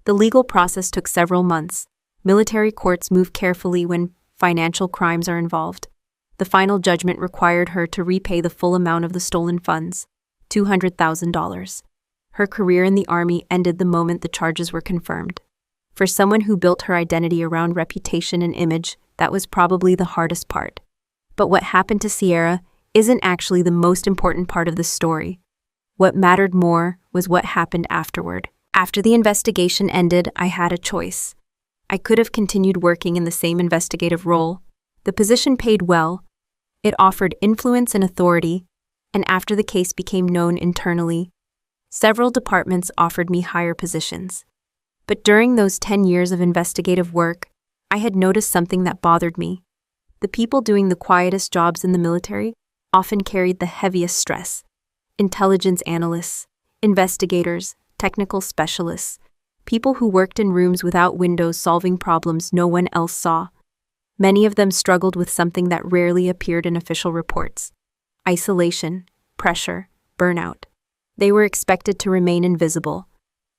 The legal process took several months. Military courts move carefully when financial crimes are involved. The final judgment required her to repay the full amount of the stolen funds, $200,000. Her career in the Army ended the moment the charges were confirmed. For someone who built her identity around reputation and image, that was probably the hardest part. But what happened to Sierra isn't actually the most important part of the story. What mattered more was what happened afterward. After the investigation ended, I had a choice. I could have continued working in the same investigative role. The position paid well. It offered influence and authority, and after the case became known internally, several departments offered me higher positions. But during those 10 years of investigative work, I had noticed something that bothered me. The people doing the quietest jobs in the military often carried the heaviest stress. Intelligence analysts, investigators, technical specialists, people who worked in rooms without windows solving problems no one else saw. Many of them struggled with something that rarely appeared in official reports: isolation, pressure, burnout. They were expected to remain invisible,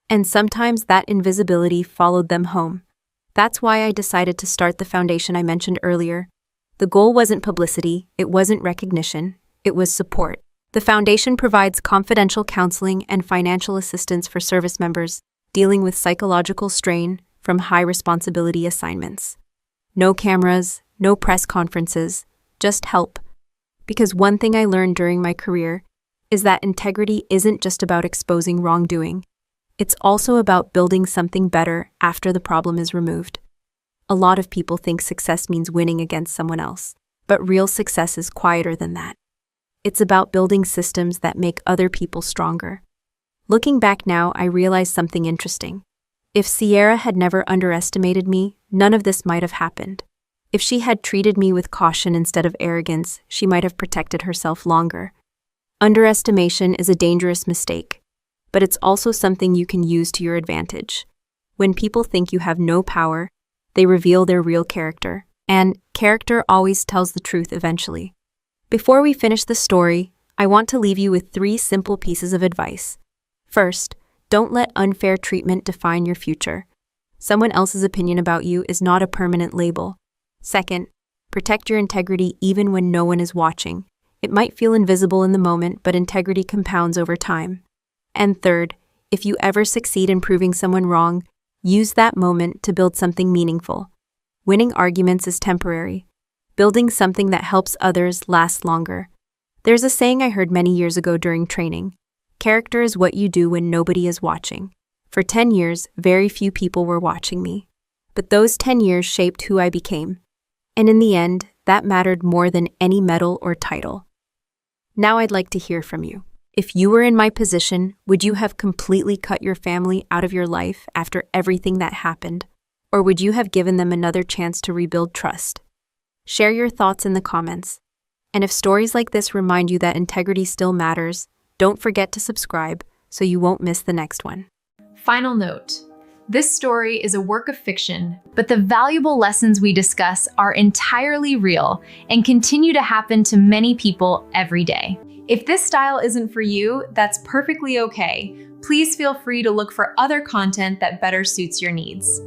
and sometimes that invisibility followed them home. That's why I decided to start the foundation I mentioned earlier. The goal wasn't publicity, it wasn't recognition, it was support. The foundation provides confidential counseling and financial assistance for service members dealing with psychological strain from high-responsibility assignments. No cameras, no press conferences, just help. Because one thing I learned during my career is that integrity isn't just about exposing wrongdoing. It's also about building something better after the problem is removed. A lot of people think success means winning against someone else, but real success is quieter than that. It's about building systems that make other people stronger. Looking back now, I realize something interesting. If Sierra had never underestimated me, none of this might have happened. If she had treated me with caution instead of arrogance, she might have protected herself longer. Underestimation is a dangerous mistake, but it's also something you can use to your advantage. When people think you have no power, they reveal their real character, and character always tells the truth eventually. Before we finish the story, I want to leave you with 3 simple pieces of advice. First, don't let unfair treatment define your future. Someone else's opinion about you is not a permanent label. Second, protect your integrity even when no one is watching. It might feel invisible in the moment, but integrity compounds over time. And third, if you ever succeed in proving someone wrong, use that moment to build something meaningful. Winning arguments is temporary. Building something that helps others lasts longer. There's a saying I heard many years ago during training: character is what you do when nobody is watching. For 10 years, very few people were watching me. But those 10 years shaped who I became. And in the end, that mattered more than any medal or title. Now I'd like to hear from you. If you were in my position, would you have completely cut your family out of your life after everything that happened? Or would you have given them another chance to rebuild trust? Share your thoughts in the comments. And if stories like this remind you that integrity still matters, don't forget to subscribe so you won't miss the next one. Final note: this story is a work of fiction, but the valuable lessons we discuss are entirely real and continue to happen to many people every day. If this style isn't for you, that's perfectly okay. Please feel free to look for other content that better suits your needs.